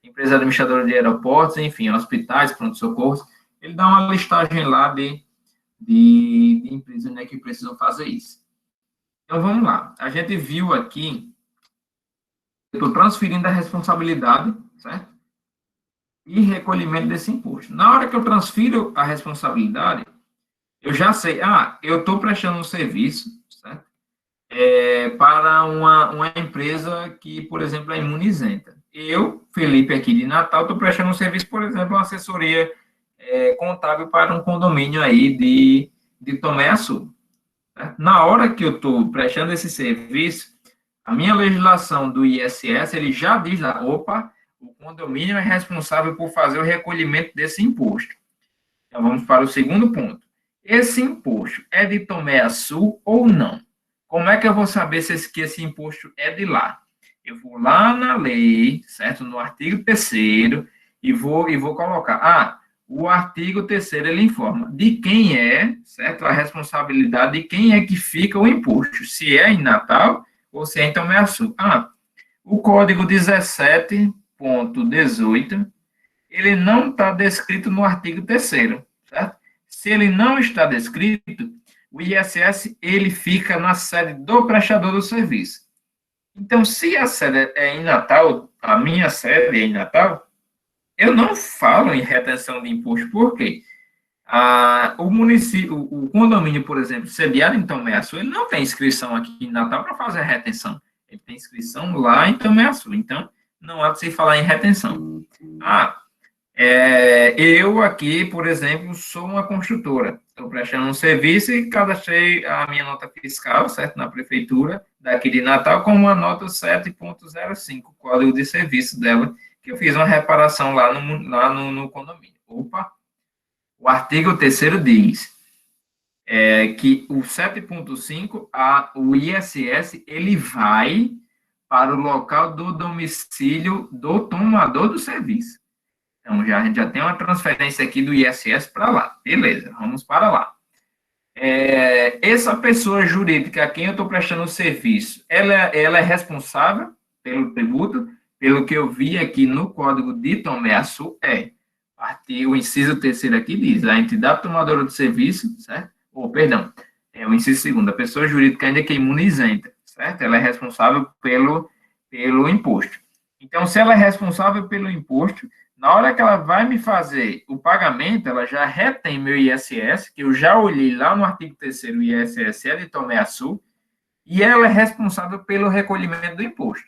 empresas administradoras de aeroportos, enfim, hospitais, pronto-socorros. Ele dá uma listagem lá de empresas, né, que precisam fazer isso. Então, vamos lá. A gente viu aqui, eu estou transferindo a responsabilidade, certo? E recolhimento desse imposto. Na hora que eu transfiro a responsabilidade, eu já sei, eu estou prestando um serviço, certo? Para uma empresa que, por exemplo, é imunizenta. Eu, Felipe, aqui de Natal, estou prestando um serviço, por exemplo, uma assessoria contábil para um condomínio aí de Tomé-Açu. Certo? Na hora que eu estou prestando esse serviço, a minha legislação do ISS, ele já diz lá, opa, o condomínio é responsável por fazer o recolhimento desse imposto. Então, vamos para o segundo ponto. Esse imposto é de Tomé-Açu ou não? Como é que eu vou saber que esse imposto é de lá? Eu vou lá na lei, certo? No artigo 3º, e vou colocar, o artigo 3º, ele informa de quem é, certo? A responsabilidade de quem é que fica o imposto, se é em Natal ou se é em Tomé-Açu. O código 17.18, ele não está descrito no artigo 3º, certo? Se ele não está descrito, o ISS ele fica na sede do prestador do serviço. Então, se a sede é em Natal, a minha sede é em Natal, eu não falo em retenção de imposto. Por quê? O município, o condomínio, por exemplo, sediado em Tomé Açu, ele não tem inscrição aqui em Natal para fazer a retenção. Ele tem inscrição lá em Tomé Açu. Então, não há de se falar em retenção. Eu aqui, por exemplo, sou uma construtora. Estou prestando um serviço e cadastrei a minha nota fiscal, certo, na prefeitura daqui de Natal, com uma nota 7.05, código de serviço dela, que eu fiz uma reparação lá no condomínio. Opa! O artigo 3º diz que o 7.5, o ISS, ele vai para o local do domicílio do tomador do serviço. Então, a gente já tem uma transferência aqui do ISS para lá. Beleza, vamos para lá. Essa pessoa jurídica a quem eu estou prestando o serviço, ela é responsável pelo tributo, pelo que eu vi aqui no Código de Tomé Açu, o inciso 3º aqui diz, a entidade tomadora do serviço, certo? O inciso 2º, a pessoa jurídica ainda que é imunizante, certo? Ela é responsável pelo imposto. Então, se ela é responsável pelo imposto, na hora que ela vai me fazer o pagamento, ela já retém meu ISS, que eu já olhei lá no artigo 3º, o ISS é de Tomé Açu, e ela é responsável pelo recolhimento do imposto.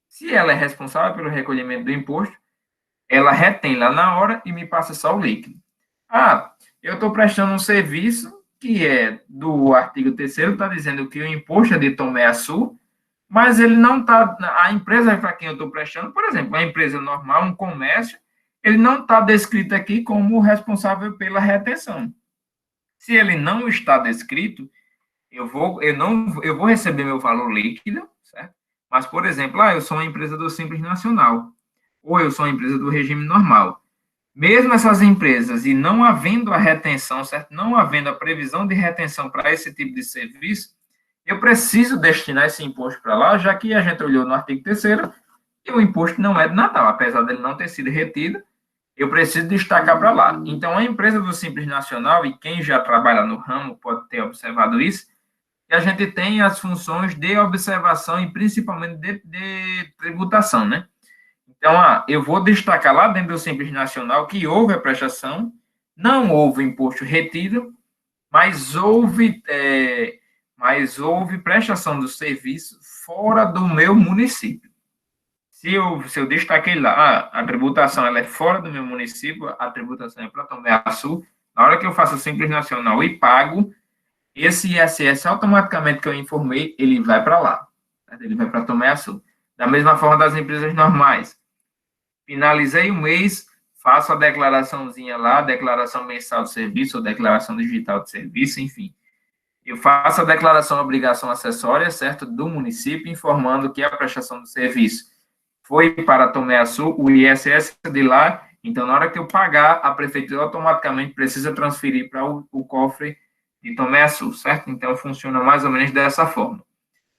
Se ela é responsável pelo recolhimento do imposto, ela retém lá na hora e me passa só o líquido. Eu estou prestando um serviço que é do artigo 3º, está dizendo que o imposto é de Tomé Açu, mas ele não está, a empresa para quem eu estou prestando, por exemplo, uma empresa normal, um comércio, ele não está descrito aqui como responsável pela retenção. Se ele não está descrito, eu vou receber meu valor líquido, certo? Mas, por exemplo, eu sou uma empresa do Simples Nacional, ou eu sou uma empresa do regime normal. Mesmo essas empresas, e não havendo a retenção, certo? Não havendo a previsão de retenção para esse tipo de serviço, eu preciso destinar esse imposto para lá, já que a gente olhou no artigo 3º, e o imposto não é de Natal, apesar dele não ter sido retido, eu preciso destacar para lá. Então, a empresa do Simples Nacional, e quem já trabalha no ramo pode ter observado isso, que a gente tem as funções de observação e principalmente de tributação, né? Então, eu vou destacar lá dentro do Simples Nacional que houve a prestação, não houve imposto retido, mas houve prestação do serviço fora do meu município. Se eu destaquei lá, a tributação ela é fora do meu município, a tributação é para Tomé Açu, na hora que eu faço o Simples Nacional e pago, esse ISS automaticamente que eu informei, ele vai para lá. Ele vai para Tomé Açu. Da mesma forma das empresas normais. Finalizei o mês, faço a declaraçãozinha lá, declaração mensal de serviço ou declaração digital de serviço, enfim. Eu faço a declaração obrigação acessória, certo, do município, informando que a prestação do serviço foi para Tomé Açu, o ISS de lá, então na hora que eu pagar, a prefeitura automaticamente precisa transferir para o cofre de Tomé Açu, certo? Então funciona mais ou menos dessa forma.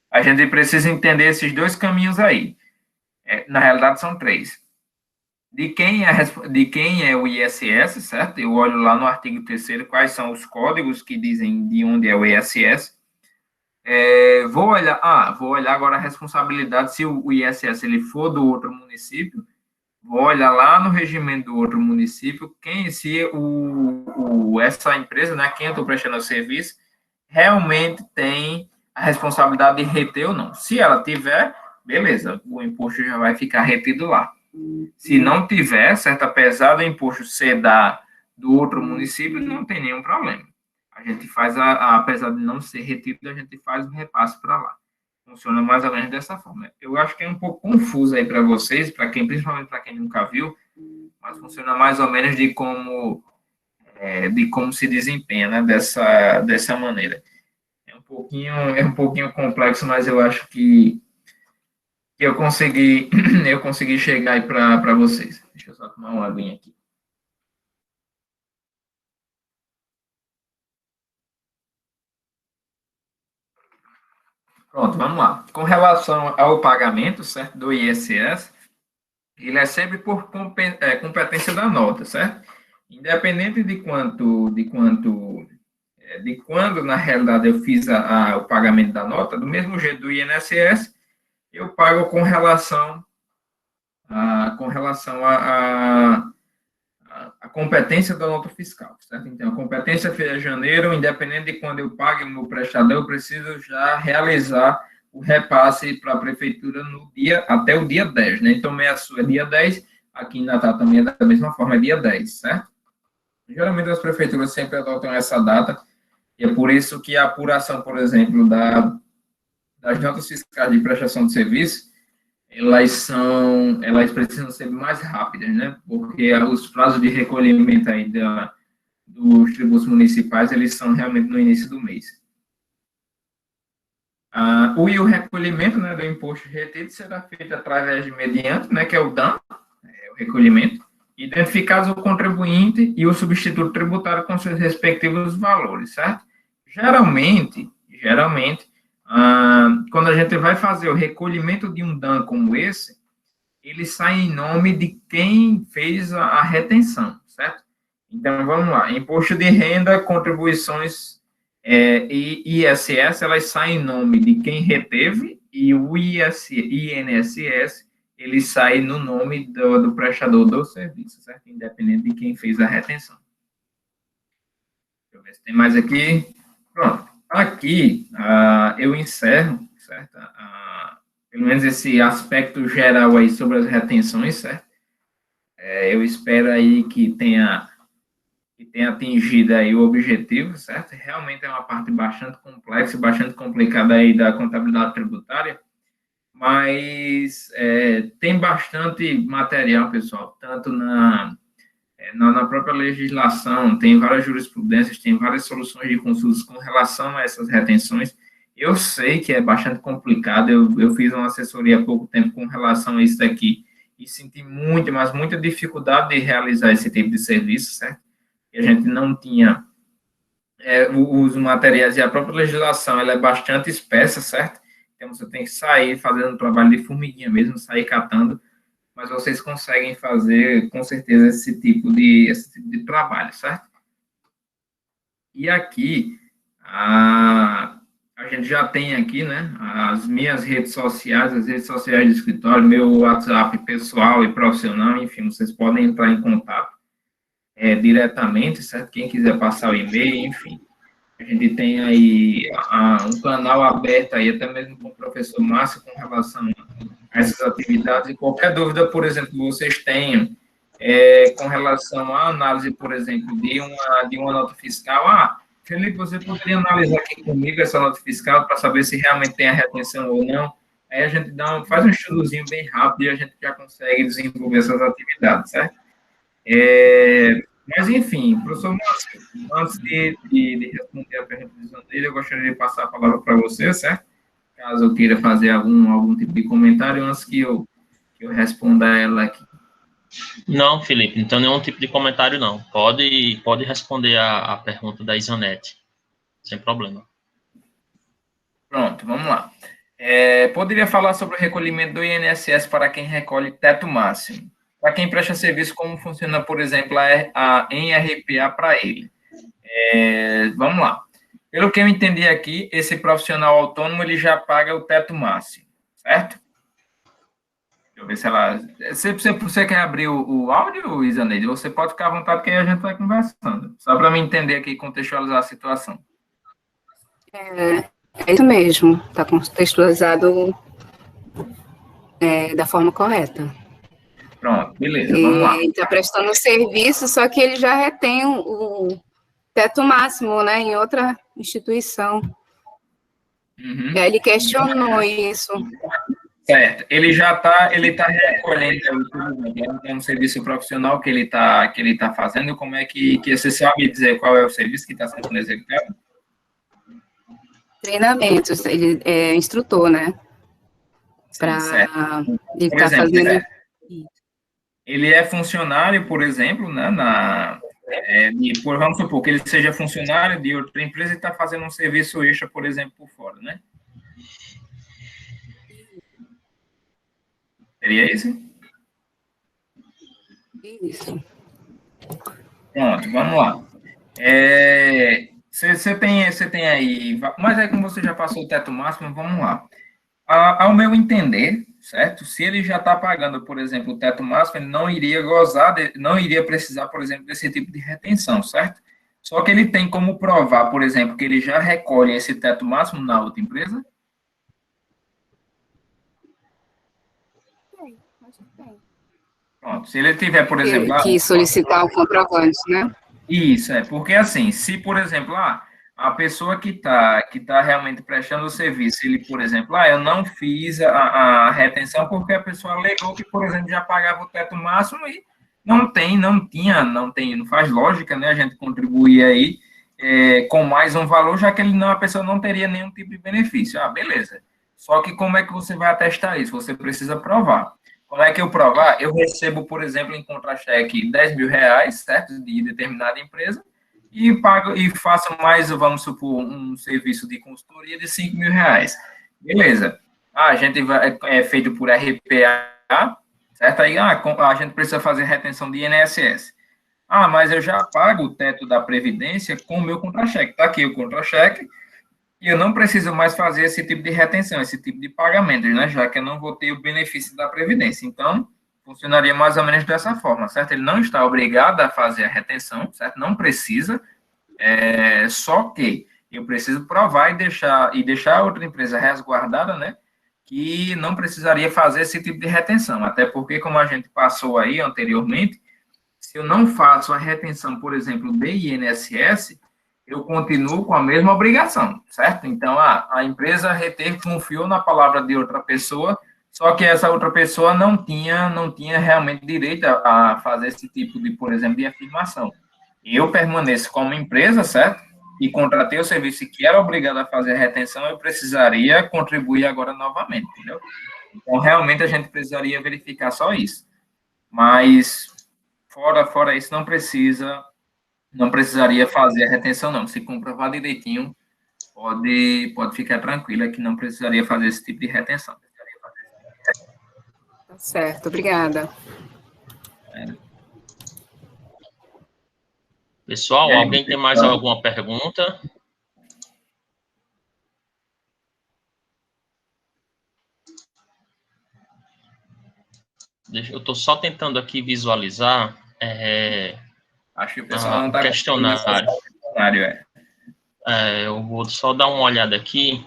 A gente precisa entender esses dois caminhos aí. Na realidade são 3. De quem é o ISS, certo? Eu olho lá no artigo 3º quais são os códigos que dizem de onde é o ISS. Vou olhar agora a responsabilidade, se o ISS ele for do outro município, vou olhar lá no regimento do outro município, essa empresa, né, quem eu estou prestando o serviço, realmente tem a responsabilidade de reter ou não. Se ela tiver, beleza, o imposto já vai ficar retido lá. Se não tiver, certo, apesar do imposto ser do outro município, não tem nenhum problema. A gente faz, apesar de não ser retido, a gente faz o repasse para lá. Funciona mais ou menos dessa forma. Eu acho que é um pouco confuso aí para vocês, principalmente para quem nunca viu, mas funciona mais ou menos de como se desempenha, né, dessa maneira. É um pouquinho complexo, mas eu acho que eu consegui chegar aí para vocês. Deixa eu só tomar uma aguinha aqui. Pronto, vamos lá. Com relação ao pagamento, certo, do ISS, ele é sempre por competência da nota, certo? Independente de quanto de quando, na realidade, eu fiz o pagamento da nota, do mesmo jeito do INSS, eu pago com relação a competência da nota fiscal, certo? Então, a competência foi em janeiro, independente de quando eu pague o meu prestador, eu preciso já realizar o repasse para a prefeitura até o dia 10, né? Então, meia sua é dia 10, aqui em Natal também é da mesma forma, é dia 10, certo? Geralmente as prefeituras sempre adotam essa data, e é por isso que a apuração, por exemplo, das notas fiscais de prestação de serviço, elas precisam ser mais rápidas, né? Porque os prazos de recolhimento aí dos tributos municipais, eles são realmente no início do mês. O recolhimento, né, do imposto retido será feito através de mediante, né, que é o DAN, o recolhimento, identificados o contribuinte e o substituto tributário com seus respectivos valores, certo? Geralmente, quando a gente vai fazer o recolhimento de um DAN como esse, ele sai em nome de quem fez a retenção, certo? Então, vamos lá. Imposto de renda, contribuições e ISS, elas saem em nome de quem reteve, e o INSS, ele sai no nome do prestador do serviço, certo? Independente de quem fez a retenção. Deixa eu ver se tem mais aqui. Pronto. Aqui, eu encerro, certo? Pelo menos esse aspecto geral aí sobre as retenções, certo? Eu espero aí que tenha atingido aí o objetivo, certo? Realmente é uma parte bastante complexa, bastante complicada aí da contabilidade tributária, mas tem bastante material, pessoal, tanto na própria legislação, tem várias jurisprudências, tem várias soluções de consultas com relação a essas retenções. Eu sei que é bastante complicado, eu fiz uma assessoria há pouco tempo com relação a isso daqui, e senti muita, mas muita dificuldade de realizar esse tipo de serviço, certo? E a gente não tinha os materiais, e a própria legislação, ela é bastante espessa, certo? Então, você tem que sair fazendo um trabalho de formiguinha mesmo, sair catando, mas vocês conseguem fazer, com certeza, esse tipo de trabalho, certo? E aqui, a gente já tem aqui, né, as minhas redes sociais, as redes sociais do escritório, meu WhatsApp pessoal e profissional, enfim, vocês podem entrar em contato diretamente, certo? Quem quiser passar o e-mail, enfim. A gente tem aí um canal aberto aí, até mesmo com o professor Márcio, com relação a essas atividades, e qualquer dúvida, por exemplo, que vocês tenham com relação à análise, por exemplo, de uma nota fiscal. Felipe, você poderia analisar aqui comigo essa nota fiscal para saber se realmente tem a retenção ou não? Aí a gente faz um estudozinho bem rápido e a gente já consegue desenvolver essas atividades, certo? Mas, enfim, professor Márcio, antes de responder a pergunta dele, eu gostaria de passar a palavra para você, certo? Caso eu queira fazer algum tipo de comentário, antes que eu responda a ela aqui. Não, Felipe, não tem nenhum tipo de comentário, não. Pode responder a pergunta da Isanete, sem problema. Pronto, vamos lá. Poderia falar sobre o recolhimento do INSS para quem recolhe teto máximo. Para quem presta serviço, como funciona, por exemplo, a NRPA para ele? Vamos lá. Pelo que eu entendi aqui, esse profissional autônomo, ele já paga o teto máximo, certo? Deixa eu ver se ela... Você quer abrir o áudio, Isaneide? Você pode ficar à vontade, que aí a gente vai conversando. Só para me entender aqui e contextualizar a situação. É isso mesmo. Está contextualizado da forma correta. Pronto, beleza, vamos lá. Ele está prestando serviço, só que ele já retém o teto máximo, né, em outra instituição. Uhum. Ele questionou isso. Certo. Ele tá recolhendo, é um serviço profissional que ele tá fazendo. Como é que você sabe dizer qual é o serviço que está sendo executado? Treinamentos, ele é instrutor, né? Ele está fazendo... Ele é funcionário, por exemplo, né, vamos supor que ele seja funcionário de outra empresa e está fazendo um serviço extra, por exemplo, por fora, né? Seria isso? Isso. Pronto, vamos lá. Você tem aí, mas aí como você já passou o teto máximo, vamos lá. Ao meu entender, certo? Se ele já está pagando, por exemplo, o teto máximo, ele não iria gozar, não iria precisar, por exemplo, desse tipo de retenção, certo? Só que ele tem como provar, por exemplo, que ele já recolhe esse teto máximo na outra empresa? Tem, acho que tem. Pronto, se ele tiver, por exemplo, Que solicitar o comprovante, né? isso, porque assim, se, por exemplo, a pessoa que tá realmente prestando o serviço, ele, por exemplo, eu não fiz a retenção porque a pessoa alegou que, por exemplo, já pagava o teto máximo e não faz lógica, né, a gente contribuir aí com mais um valor, já que a pessoa não teria nenhum tipo de benefício. Beleza. Só que como é que você vai atestar isso? Você precisa provar. Como é que eu provar? Eu recebo, por exemplo, em contra-cheque R$ 10.000, certo? De determinada empresa, e pago e faço mais, vamos supor, um serviço de consultoria de R$ 5.000. Beleza. A gente é feito por RPA, certo? Aí a gente precisa fazer retenção de INSS. Mas eu já pago o teto da Previdência com o meu contra-cheque. Está aqui o contra-cheque, e eu não preciso mais fazer esse tipo de retenção, esse tipo de pagamento, né? Já que eu não vou ter o benefício da Previdência. Então, funcionaria mais ou menos dessa forma, certo? Ele não está obrigado a fazer a retenção, certo? Não precisa, só que eu preciso provar e deixar a outra empresa resguardada, né? Que não precisaria fazer esse tipo de retenção. Até porque, como a gente passou aí anteriormente, se eu não faço a retenção, por exemplo, de INSS, eu continuo com a mesma obrigação, certo? Então, a empresa confiou na palavra de outra pessoa, só que essa outra pessoa não tinha realmente direito a fazer esse tipo de, por exemplo, de afirmação. Eu permaneço como empresa, certo? E contratei o serviço que era obrigado a fazer a retenção, eu precisaria contribuir agora novamente, entendeu? Então, realmente, a gente precisaria verificar só isso. Mas, fora isso, não precisaria fazer a retenção, não. Se comprovar direitinho, pode ficar tranquila que não precisaria fazer esse tipo de retenção. Tá certo, obrigada. Pessoal, alguém tem mais alguma pergunta? Eu estou só tentando aqui visualizar Acho que o pessoal não está questionário. Eu vou só dar uma olhada aqui.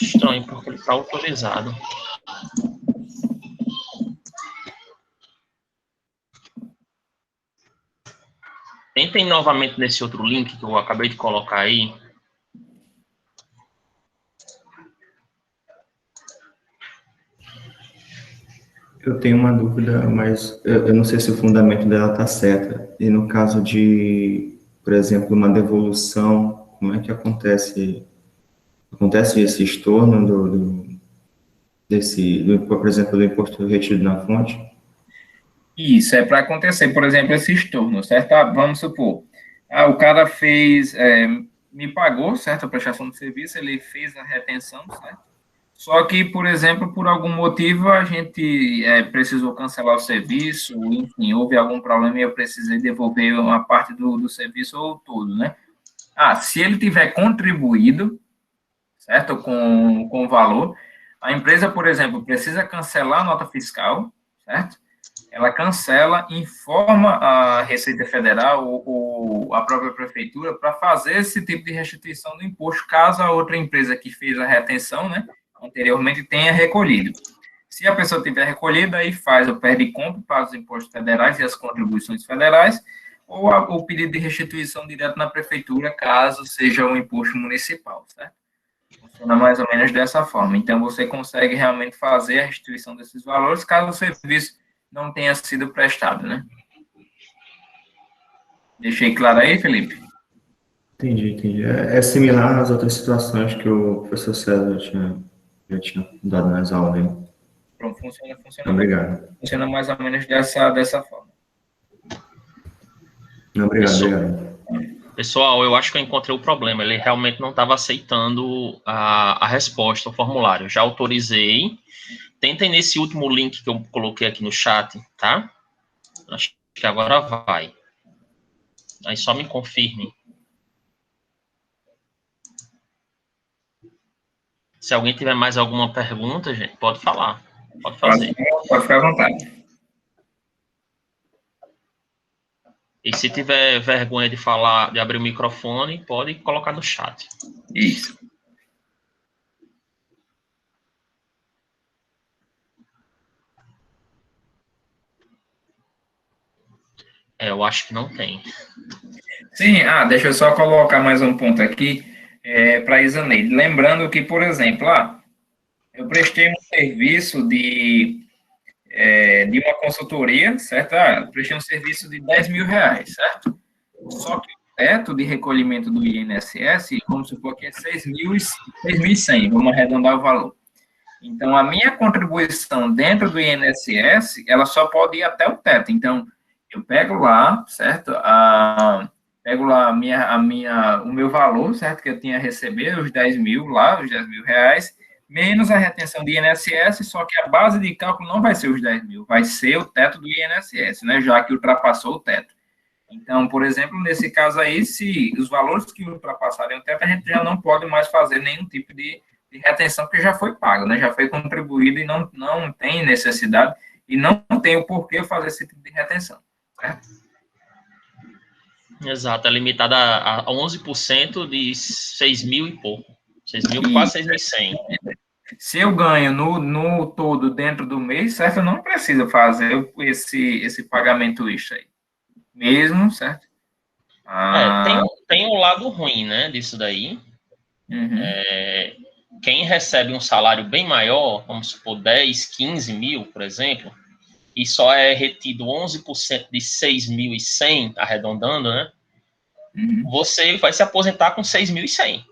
Estranho, porque ele está autorizado. Tentem novamente nesse outro link que eu acabei de colocar aí. Eu tenho uma dúvida, mas eu não sei se o fundamento dela está certo. E no caso de, por exemplo, uma devolução, como é que acontece? Acontece esse estorno por exemplo, do imposto retido na fonte? Isso, é para acontecer, por exemplo, esse estorno, certo? Vamos supor, o cara me pagou, certo, a prestação de serviço, ele fez a retenção, certo? Só que, por exemplo, por algum motivo, a gente precisou cancelar o serviço, enfim, houve algum problema e eu precisei devolver uma parte do serviço ou tudo, né? Se ele tiver contribuído, certo, com o valor, a empresa, por exemplo, precisa cancelar a nota fiscal, certo? Ela cancela, informa a Receita Federal ou a própria prefeitura para fazer esse tipo de restituição do imposto, caso a outra empresa que fez a retenção, né, anteriormente tenha recolhido. Se a pessoa tiver recolhido, aí faz o perde-compra para os impostos federais e as contribuições federais, ou o pedido de restituição direto na prefeitura, caso seja um imposto municipal, certo? Funciona mais ou menos dessa forma. Então, você consegue realmente fazer a restituição desses valores, caso o serviço não tenha sido prestado, né? Deixei claro aí, Felipe? Entendi. É similar às outras situações que o professor César já tinha dado nas aulas, né? Pronto, funciona. Obrigado. Funciona mais ou menos dessa forma. Obrigado. Pessoal, eu acho que eu encontrei o problema. Ele realmente não estava aceitando a resposta ao formulário. Eu já autorizei. Tentem nesse último link que eu coloquei aqui no chat, tá? Acho que agora vai. Aí só me confirme. Se alguém tiver mais alguma pergunta, gente, pode falar. Pode fazer. Pode ficar à vontade. E se tiver vergonha de falar, de abrir o microfone, pode colocar no chat. Isso. Eu acho que não tem. Sim, deixa eu só colocar mais um ponto aqui para a Isaneide. Lembrando que, por exemplo, eu prestei um serviço de uma consultoria, certo? Eu prestei um serviço de R$ 10.000, certo? Só que o teto de recolhimento do INSS, como se for aqui, é 6.100, vamos arredondar o valor. Então, a minha contribuição dentro do INSS, ela só pode ir até o teto. Então, eu pego lá, certo? Pego lá o meu valor, certo? Que eu tinha a receber, os 10 mil lá, os 10 mil reais, menos a retenção do INSS, só que a base de cálculo não vai ser os 10 mil, vai ser o teto do INSS, né? Já que ultrapassou o teto. Então, por exemplo, nesse caso aí, se os valores que ultrapassarem o teto, a gente já não pode mais fazer nenhum tipo de retenção, porque já foi pago, né? Já foi contribuído e não tem necessidade e não tem o porquê fazer esse tipo de retenção, certo? Exato, é limitada a 11% de 6 mil e pouco. 6 mil, quase 6.100. Se eu ganho no todo dentro do mês, certo? Eu não preciso fazer esse pagamento extra aí. Mesmo, certo? Tem um lado ruim, né, disso daí. Uhum. Quem recebe um salário bem maior, vamos supor 10, 15 mil, por exemplo, e só é retido 11% de 6.100, arredondando, né? Uhum. Você vai se aposentar com 6.100.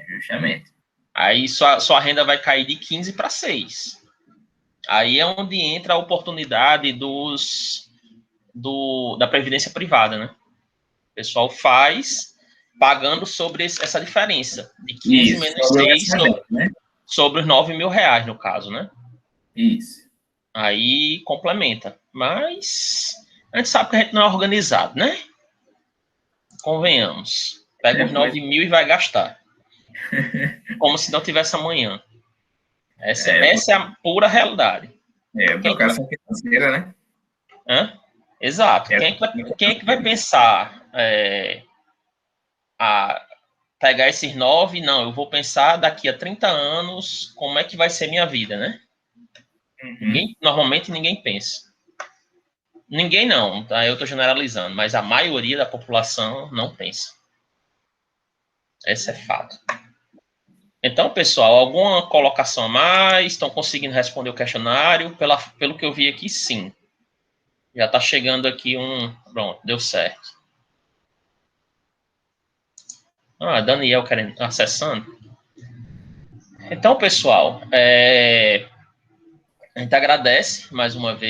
Justamente. Aí sua renda vai cair de 15 para 6. Aí é onde entra a oportunidade da previdência privada, né? O pessoal faz pagando sobre essa diferença de 15 menos 6 sobre os 9 mil reais, no caso, né? Isso. Aí complementa. Mas a gente sabe que a gente não é organizado, né? Convenhamos. Pega os 9 mil e vai gastar. Como se não tivesse amanhã. Essa é a pura realidade. Educação financeira, né? Exato. Quem é que vai pensar a pegar esses 9? Não, eu vou pensar daqui a 30 anos como é que vai ser minha vida, né? Uhum. Normalmente ninguém pensa. Ninguém não, tá? Eu estou generalizando, mas a maioria da população não pensa. Esse é fato. Então, pessoal, alguma colocação a mais? Estão conseguindo responder o questionário? Pelo que eu vi aqui, sim. Já está chegando aqui Pronto, deu certo. Daniel acessando. Então, pessoal, a gente agradece mais uma vez.